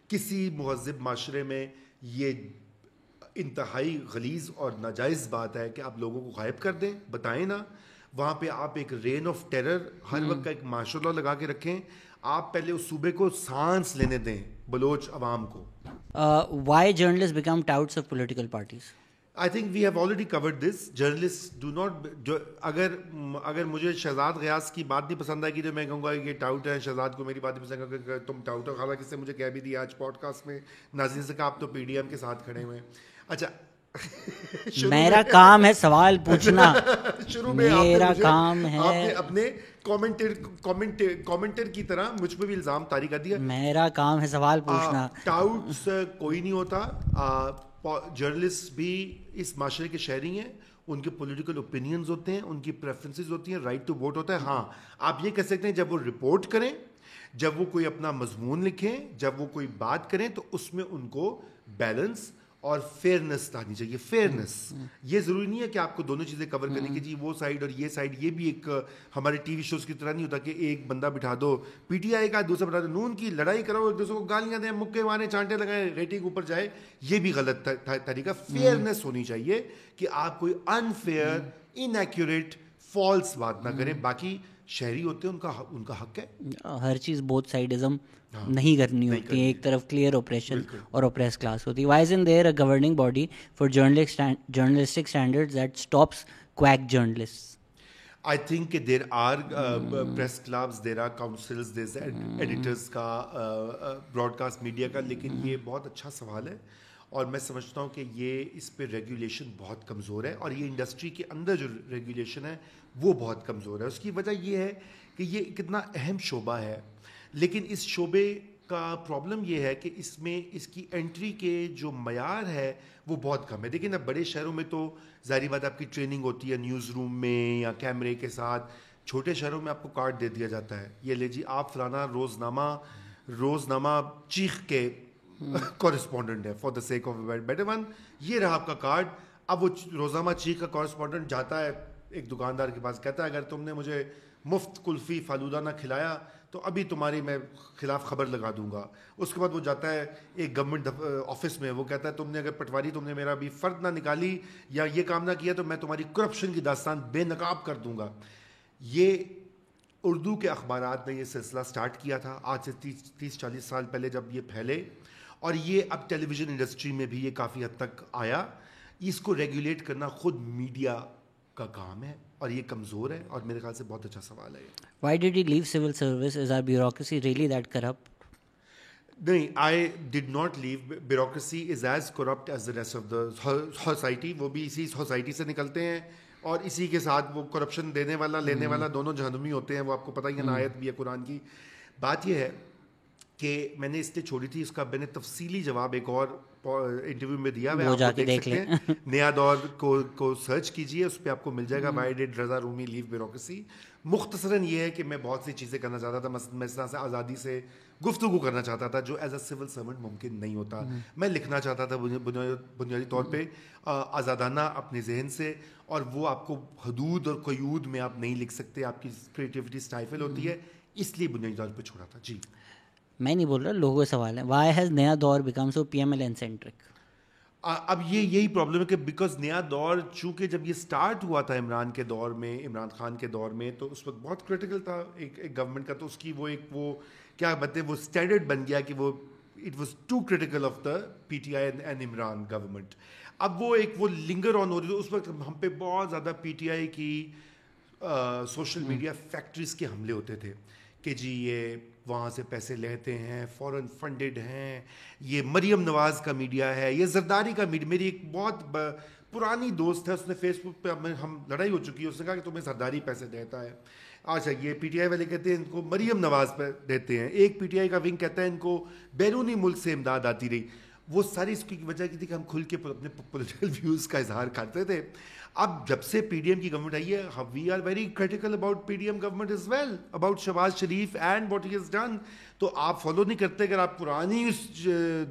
کسی مہذب معاشرے میں یہ انتہائی غلیظ اور ناجائز بات ہے کہ آپ لوگوں کو غائب کر دیں, بتائیں نا. وہاں پہ آپ ایک رین آف ٹیرر ہر وقت کا ایک مارشل لا لگا کے رکھیں. آپ پہلے اس صوبے کو سانس لینے دیں بلوچ عوام کو. Why journalist become touts of political parties. I think we have already covered this. Journalists do not, اگر مجھے شہزاد غیاث کی بات نہیں پسند آئے گی تو میں کہوں گا کہ ٹاؤٹ ہے. شہزاد کو میری بات نہیں پسند آئے گی تم ٹاؤٹ ہو. حالانکہ سے مجھے کہہ بھی دیا آج پوڈ کاسٹ میں ناظرین سے کہ آپ تو پی ڈی ایم کے ساتھ کھڑے ہوئے ہیں. اچھا, میرا کام ہے سوال پوچھنا. شروع میں میرا کام ہے, آپ نے اپنے کامنٹر کی طرح مجھ پہ بھی الزام طاری کر دیا. میرا کام ہے سوال پوچھنا. ٹاؤٹس کوئی نہیں ہوتا. جرنلسٹ بھی اس معاشرے کے شہری ہیں, ان کے پولیٹیکل اوپینینز ہوتے ہیں, ان کی پریفرنسز ہوتی ہیں, رائٹ ٹو ووٹ ہوتا ہے. ہاں, آپ یہ کہہ سکتے ہیں جب وہ رپورٹ کریں, جب وہ کوئی اپنا مضمون لکھیں, جب وہ کوئی بات کریں تو اس میں ان کو بیلنس اور فیئرنس آنی چاہیے. فیئرنس, یہ ضروری نہیں ہے کہ آپ کو دونوں چیزیں کور کرنے کی, جی وہ سائڈ اور یہ سائڈ. یہ بھی ایک ہمارے ٹی وی شوز کی طرح نہیں ہوتا کہ ایک بندہ بٹھا دو پی ٹی آئی کا, دوسرا بٹھا دو نون کی, لڑائی کرو, ایک دوسرے کو گالیاں دیں, مکے ماریں, چانٹے لگائیں, ریٹنگ اوپر جائے. یہ بھی غلط طریقہ. فیئرنس ہونی چاہیے کہ آپ کوئی انفیئر, انیکوریٹ, فالس بات نہ کریں. باقی شہری ہوتے ہیں, ان کا حق ہے. ہر چیز بوتھ سائڈزم نہیں کرنی ہوتی ہے. ایک طرف کلیئر اوپریشن اور اوپریس کلاس ہوتی ہے. Why isn't there a governing body for journalistic standards that stops quick journalist. I think there are press clubs, there are councils, there's editors کا, broadcast media کا. لیکن یہ بہت اچھا سوال ہے اور میں سمجھتا ہوں کہ یہ اس پہ ریگولیشن بہت کمزور ہے, اور یہ انڈسٹری کے اندر جو ریگولیشن ہے وہ بہت کمزور ہے. اس کی وجہ یہ ہے کہ یہ کتنا اہم شعبہ ہے, لیکن اس شعبے کا پرابلم یہ ہے کہ اس میں اس کی انٹری کے جو معیار ہے وہ بہت کم ہے. دیکھیں نا, بڑے شہروں میں تو ظاہری بات آپ کی ٹریننگ ہوتی ہے نیوز روم میں یا کیمرے کے ساتھ. چھوٹے شہروں میں آپ کو کارڈ دے دیا جاتا ہے, یہ لے جی آپ فلانا روزنامہ چیخ کے کورسپونڈنٹ ہے, for the sake of a better one, یہ رہا آپ کا کارڈ. اب وہ روزنامہ چیخ کا کورسپونڈنٹ جاتا ہے ایک دکاندار کے پاس, کہتا ہے اگر تم نے مجھے مفت کلفی فالودہ نہ کھلایا تو ابھی تمہاری میں خلاف خبر لگا دوں گا. اس کے بعد وہ جاتا ہے ایک گورنمنٹ آفس میں, وہ کہتا ہے تم نے اگر پٹواری تم نے میرا ابھی فرد نہ نکالی یا یہ کام نہ کیا تو میں تمہاری کرپشن کی داستان بے نقاب کر دوں گا. یہ اردو کے اخبارات نے یہ سلسلہ سٹارٹ کیا تھا آج سے 30-40 سال پہلے جب یہ پھیلے, اور یہ اب ٹیلی ویژن انڈسٹری میں بھی یہ کافی حد تک آیا. اس کو ریگولیٹ کرنا خود میڈیا کا کام ہے اور یہ کمزور ہے, اور میرے خیال سے بہت اچھا سوال ہے. Why did he leave civil service? Is our bureaucracy really that corrupt? نہیں, I did not leave. Bureaucracy is as corrupt as the rest of the society. وہ بھی اسی سوسائٹی سے نکلتے ہیں اور اسی کے ساتھ وہ کرپشن دینے والا لینے والا دونوں جہنمی ہوتے ہیں. وہ آپ کو پتہ ہی ہے, آیت بھی ہے قرآن کی. بات یہ ہے کہ میں نے اس لیے چھوڑی تھی, اس کا میں نے تفصیلی جواب ایک اور انٹرویو میں دیا, وہ جا کے دیکھ سکتے ہیں. نیا دور کو سرچ کیجئے, اس پہ آپ کو مل جائے گا. Why did Raza Rumi leave bureaucracy. مختصراً یہ ہے کہ میں بہت سی چیزیں کرنا چاہتا تھا, میں اس طرح سے آزادی سے گفتگو کرنا چاہتا تھا جو ایز اے سول سرونٹ ممکن نہیں ہوتا. میں لکھنا چاہتا تھا بنیادی طور پہ آزادانہ اپنے ذہن سے, اور وہ آپ کو حدود اور قیود میں آپ نہیں لکھ سکتے, آپ کی کریٹیوٹی سٹائفل ہوتی ہے, اس لیے بنیادی طور پہ چھوڑا تھا. جی میں نہیں بول رہا, لوگوں کا سوال ہے. وائی ہیز نیا دور بیکم سو PMLN سینٹرک؟ اب یہی پرابلم ہے کہ بیکاز نیا دور چونکہ جب یہ سٹارٹ ہوا تھا عمران کے دور میں, عمران خان کے دور میں, تو اس وقت بہت کرٹیکل تھا ایک گورنمنٹ کا, تو اس کی وہ کیا بتائیں, وہ اسٹینڈرڈ بن گیا کہ وہ it was too critical of the PTI and Imran government. اب وہ لنگر آن ہو رہی تھی. اس وقت ہم پہ بہت زیادہ PTI کی سوشل میڈیا فیکٹریز کے حملے ہوتے تھے کہ جی یہ وہاں سے پیسے لیتے ہیں, فورن فنڈڈ ہیں, یہ مریم نواز کا میڈیا ہے, یہ زرداری کا میڈیا. میری ایک بہت پرانی دوست ہے, اس نے فیس بک پہ ہم لڑائی ہو چکی ہے, اس نے کہا کہ تمہیں زرداری پیسے دیتا ہے. اچھا, یہ PTI والے کہتے ہیں ان کو مریم نواز پہ دیتے ہیں, ایک PTI کا ونگ کہتا ہے ان کو بیرونی ملک سے امداد آتی رہی. وہ ساری اس کی وجہ کی تھی کہ ہم کھل کے اپنے پولیٹیکل ویوز کا اظہار کرتے تھے. اب جب سے PDM کی گورنمنٹ آئی ہے, we are very critical about PDM government as well, about Shahbaz Sharif and what he has done. تو آپ فالو نہیں کرتے اگر آپ پرانی اس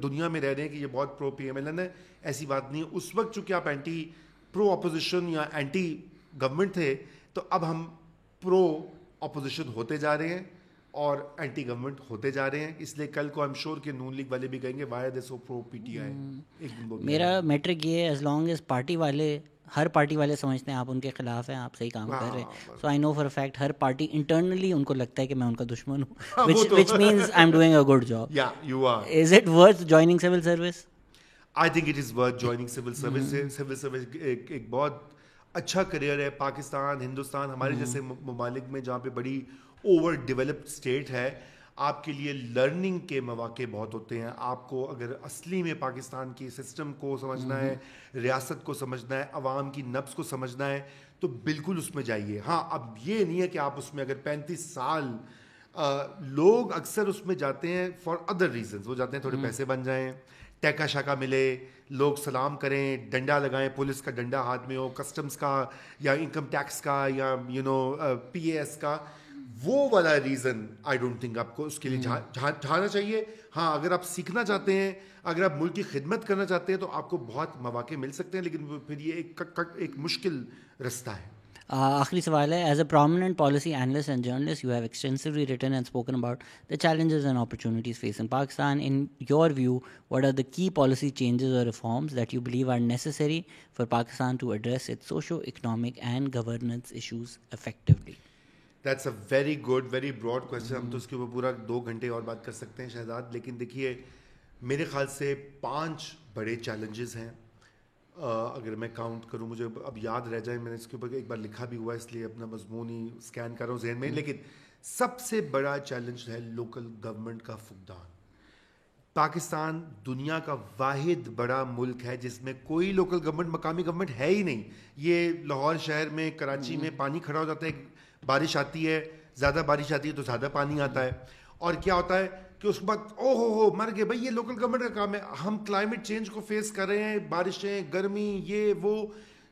دنیا میں رہ رہے ہیں کہ یہ بہت پرو PMLN ہے. ایسی بات نہیں ہے. اس وقت چونکہ آپ اینٹی پرو اپوزیشن یا اینٹی گورنمنٹ تھے, تو اب ہم پرو اپوزیشن ہوتے جا رہے ہیں اور اینٹی گورنمنٹ ہوتے جا رہے ہیں. اس لیے کل کو آئی ایم شیور کہ نون لیگ والے بھی کہیں گے why they so pro PTI. میرا میٹرک یہ ہے, ایز لانگ ایز پارٹی والے, ہر پارٹی والے سمجھتے ہیں آپ ان کے خلاف ہیں, آپ صحیح کام کر رہے ہیں. So I know for a fact ہر پارٹی انٹرنلی ان کو لگتا ہے کہ میں ان کا دشمن ہوں, which means I'm doing a good job. Yeah, you are. Is it worth joining civil service? I think it is worth joining civil service. Civil service ایک بہت اچھا کریئر ہے. پاکستان, ہندوستان, ہمارے جیسے ممالک میں جہاں پہ بڑی اوور ڈیولپڈ اسٹیٹ ہے, آپ کے لیے لرننگ کے مواقع بہت ہوتے ہیں. آپ کو اگر اصلی میں پاکستان کی سسٹم کو سمجھنا ہے, ریاست کو سمجھنا ہے, عوام کی نبض کو سمجھنا ہے, تو بالکل اس میں جائیے. ہاں, اب یہ نہیں ہے کہ آپ اس میں اگر 35 سال, لوگ اکثر اس میں جاتے ہیں فار ادر ریزنز. وہ جاتے ہیں تھوڑے پیسے بن جائیں, ٹیکا شاکا ملے, لوگ سلام کریں, ڈنڈا لگائیں, پولیس کا ڈنڈا ہاتھ میں ہو, کسٹمز کا یا انکم ٹیکس کا یا PAS کا, وہ والا ریزن آئی ڈونٹ تھنک آپ کو اس کے لیے جانا چاہیے. ہاں, اگر آپ سیکھنا چاہتے ہیں, اگر آپ ملک کی خدمت کرنا چاہتے ہیں, تو آپ کو بہت مواقع مل سکتے ہیں, لیکن پھر یہ ایک مشکل رستہ ہے. آخری سوال ہے, as a prominent policy analyst and journalist you have extensively written and spoken about the challenges and opportunities facing Pakistan. In your view, what are the key policy changes or reforms that you believe are necessary for Pakistan to address its socio-economic and governance issues effectively? That's a very good, very broad question. ہم تو اس کے اوپر پورا 2 گھنٹے اور بات کر سکتے ہیں شہزاد. لیکن دیکھیے, میرے خیال سے 5 بڑے چیلنجز ہیں. اگر میں کاؤنٹ کروں, مجھے اب یاد رہ جائے, میں نے اس کے اوپر ایک بار لکھا بھی ہوا ہے, اس لیے اپنا مضمون ہی اسکین کر رہا ہوں ذہن میں. لیکن سب سے بڑا چیلنج ہے لوکل گورنمنٹ کا فقدان. پاکستان دنیا کا واحد بڑا ملک ہے جس میں کوئی لوکل گورنمنٹ, مقامی گورنمنٹ ہے ہی نہیں. یہ لاہور شہر میں, کراچی میں پانی کھڑا ہو جاتا ہے, بارش آتی ہے, زیادہ بارش آتی ہے تو زیادہ پانی آتا ہے, اور کیا ہوتا ہے کہ اس کے بعد او ہو مر گئے. بھائی یہ لوکل گورنمنٹ کا کام ہے. ہم کلائمیٹ چینج کو فیس کر رہے ہیں, بارشیں, گرمی, یہ وہ.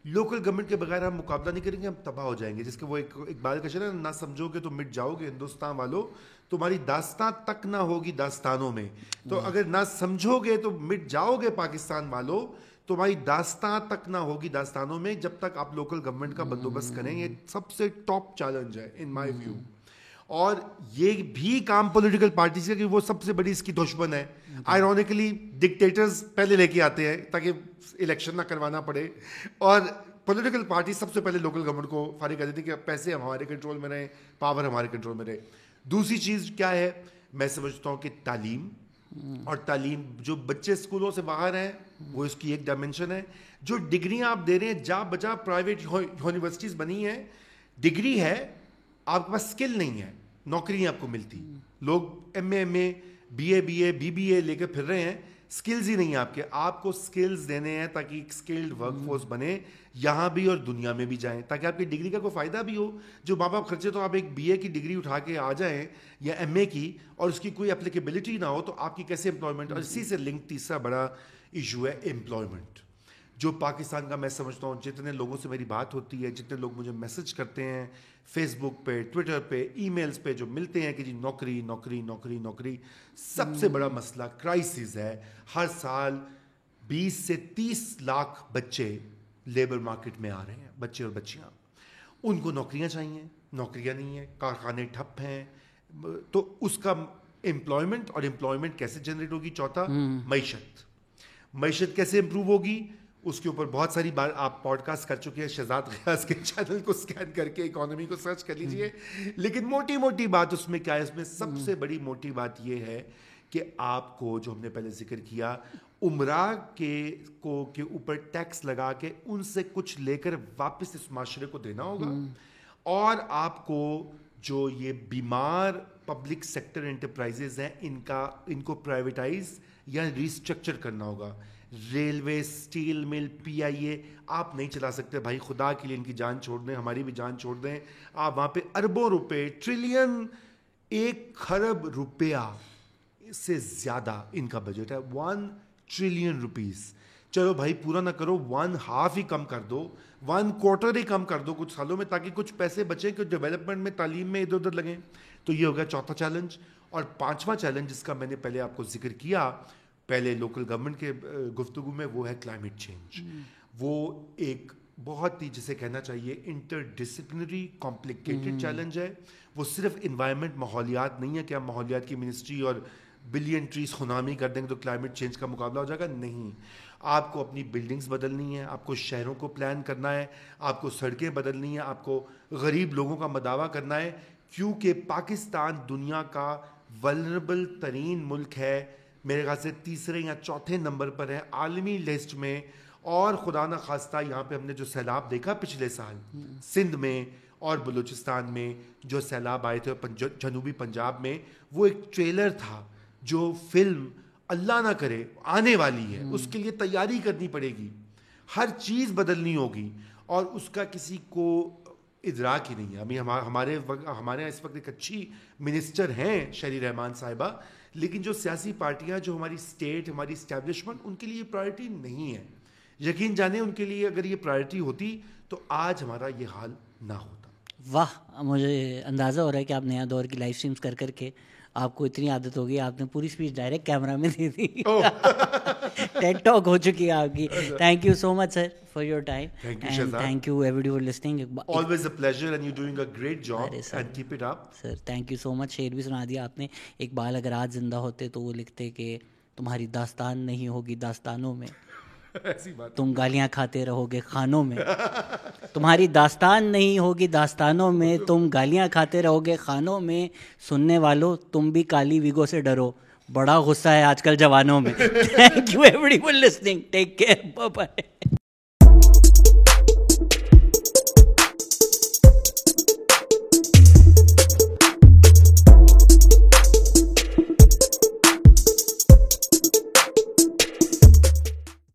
لوکل گورنمنٹ کے بغیر ہم مقابلہ نہیں کریں گے, ہم تباہ ہو جائیں گے. جس کے وہ ایک بات کا شعر ہے, نہ سمجھو گے تو مٹ جاؤ گے ہندوستان والو, تمہاری داستان تک نہ ہوگی داستانوں میں. تو اگر نہ سمجھو گے تو مٹ جاؤ گے پاکستان والو, تمہاری داستان تک نہ ہوگی داستانوں میں, جب تک آپ لوکل گورنمنٹ کا بندوبست کریں. یہ سب سے ٹاپ چیلنج ہے ان مائی ویو. اور یہ بھی کام پولیٹیکل پارٹیز کا, کہ وہ سب سے بڑی اس کی دشمن ہے. آئرونیکلی ڈکٹیٹرز پہلے لے کے آتے ہیں تاکہ الیکشن نہ کروانا پڑے, اور پولیٹیکل پارٹی سب سے پہلے لوکل گورنمنٹ کو فارغ کر دیتی کہ پیسے ہمارے کنٹرول میں رہیں, پاور ہمارے کنٹرول میں رہے. دوسری چیز کیا ہے, میں سمجھتا ہوں کہ تعلیم, اور تعلیم جو بچے اسکولوں سے باہر ہیں وہ اس کی ایک ڈائمینشن ہے. جو ڈگریاں آپ دے رہے ہیں جا بجا پرائیویٹ یونیورسٹیز بنی ہیں, ڈگری ہے, آپ کے پاس اسکل نہیں ہے, نوکری آپ کو ملتی. لوگ ایم اے بی اے لے کے پھر رہے ہیں, اسکلز ہی نہیں ہیں آپ کے. آپ کو اسکلز دینے ہیں تاکہ ایک اسکلڈ ورک فورس بنے یہاں بھی اور دنیا میں بھی جائیں, تاکہ آپ کی ڈگری کا کوئی فائدہ بھی ہو. جو ماں باپ خرچے تو آپ ایک بی اے کی ڈگری اٹھا کے آ جائیں یا ایم اے کی اور اس کی کوئی اپلیکیبلٹی نہ ہو تو آپ کی کیسے امپلائمنٹ. اور اسی سے لنک تیسرا بڑا ایشو ہے امپلائمنٹ. جو پاکستان کا میں سمجھتا ہوں جتنے لوگوں سے میری بات ہوتی ہے, جتنے لوگ مجھے میسج کرتے ہیں فیس بک پہ, ٹویٹر پہ, ای میلز پہ, جو ملتے ہیں کہ جی نوکری نوکری نوکری نوکری, سب سے بڑا مسئلہ کرائسس ہے. ہر سال 20 سے 30 لاکھ بچے لیبر مارکیٹ میں آ رہے ہیں, بچے اور بچیاں. ان کو نوکریاں چاہیے, نوکریاں نہیں ہیں, کارخانے ٹھپ ہیں. تو اس کا امپلائمنٹ, اور امپلائمنٹ کیسے جنریٹ ہوگی؟ چوتھا, معیشت کیسے امپروو ہوگی؟ اس کے اوپر بہت ساری بار آپ پوڈ کاسٹ کر چکے ہیں. شہزاد غیاث کے چینل کو اسکین کر کے اکانومی کو سرچ کر لیجئے. لیکن موٹی بات اس میں کیا ہے؟ اس میں سب سے بڑی موٹی بات یہ ہے کہ آپ کو, جو ہم نے پہلے ذکر کیا, عمرہ کے اوپر ٹیکس لگا کے ان سے کچھ لے کر واپس اس معاشرے کو دینا ہوگا. اور آپ کو جو یہ بیمار پبلک سیکٹر انٹرپرائزز ہیں ان کو پرائیویٹائز یا ریسٹرکچر کرنا ہوگا. ریلوے, اسٹیل مل, پی آئی اے آپ نہیں چلا سکتے بھائی. خدا کے لیے ان کی جان چھوڑ دیں, ہماری بھی جان چھوڑ دیں. آپ وہاں پہ اربوں روپے, ٹریلین, 1 کھرب روپیہ سے زیادہ ان کا بجٹ ہے. 1 ٹریلین روپیز. چلو بھائی پورا نہ کرو, 1/2 ہی کم کر دو, 1/4 ہی کم کر دو کچھ سالوں میں, تاکہ کچھ پیسے بچیں کہ ڈیولپمنٹ میں, تعلیم میں ادھر ادھر لگیں. تو یہ ہو گیا چوتھا چیلنج. اور پانچواں چیلنج جس کا میں نے پہلے آپ کو ذکر کیا پہلے لوکل گورنمنٹ کے گفتگو میں, وہ ہے کلائمیٹ چینج. وہ ایک بہت ہی جسے کہنا چاہیے انٹر ڈسپلنری کمپلیکیٹڈ چیلنج ہے. وہ صرف انوائرمنٹ, ماحولیات نہیں ہے کہ آپ ماحولیات کی منسٹری اور بلین ٹریز خنامی کر دیں گے تو کلائمیٹ چینج کا مقابلہ ہو جائے گا. نہیں, آپ کو اپنی بلڈنگز بدلنی ہے, آپ کو شہروں کو پلان کرنا ہے, آپ کو سڑکیں بدلنی ہیں, آپ کو غریب لوگوں کا مداوع کرنا ہے. کیونکہ پاکستان دنیا کا ولنریبل ترین ملک ہے, میرے خیال سے 3 یا 4 نمبر پر ہے عالمی لسٹ میں. اور خدا نہ خواستہ یہاں پہ ہم نے جو سیلاب دیکھا پچھلے سال سندھ میں اور بلوچستان میں, جو سیلاب آئے تھے جنوبی پنجاب میں, وہ ایک ٹریلر تھا. جو فلم اللہ نہ کرے آنے والی ہے, اس کے لیے تیاری کرنی پڑے گی, ہر چیز بدلنی ہوگی, اور اس کا کسی کو ادراک ہی نہیں ہے. ابھی ہمارے یہاں اس وقت ایک اچھی منسٹر ہیں شہری رحمان صاحبہ, لیکن جو سیاسی پارٹیاں, جو ہماری اسٹیٹ, ہماری اسٹیبلشمنٹ, ان کے لیے یہ پرائرٹی نہیں ہے. یقین جانیں ان کے لیے اگر یہ پرائرٹی ہوتی تو آج ہمارا یہ حال نہ ہوتا. واہ, مجھے اندازہ ہو رہا ہے کہ آپ نیا دور کی لائیو اسٹریمز کر کر کے آپ کو اتنی عادت ہوگی, آپ نے پوری اسپیچ ڈائریکٹ کیمرہ میں دی تھی. ٹیڈ ٹاک ہو چکی ہے آپ کی. Thank you so much sir for your time. Thank you everyone listening. Always a pleasure and you're doing a great job and keep it up. Sir thank you so much. شعر بھی سنا دیا آپ نے. اقبال اگر آج زندہ ہوتے تو وہ لکھتے کہ تمہاری داستان نہیں ہوگی داستانوں میں, تم گالیاں کھاتے رہو گے خانوں میں. تمہاری داستان نہیں ہوگی داستانوں میں, تم گالیاں کھاتے رہو گے خانوں میں. سننے والوں تم بھی کالی ویگو سے ڈرو, بڑا غصہ ہے آج کل جوانوں میں. Thank you everyone listening. Take care, bye bye.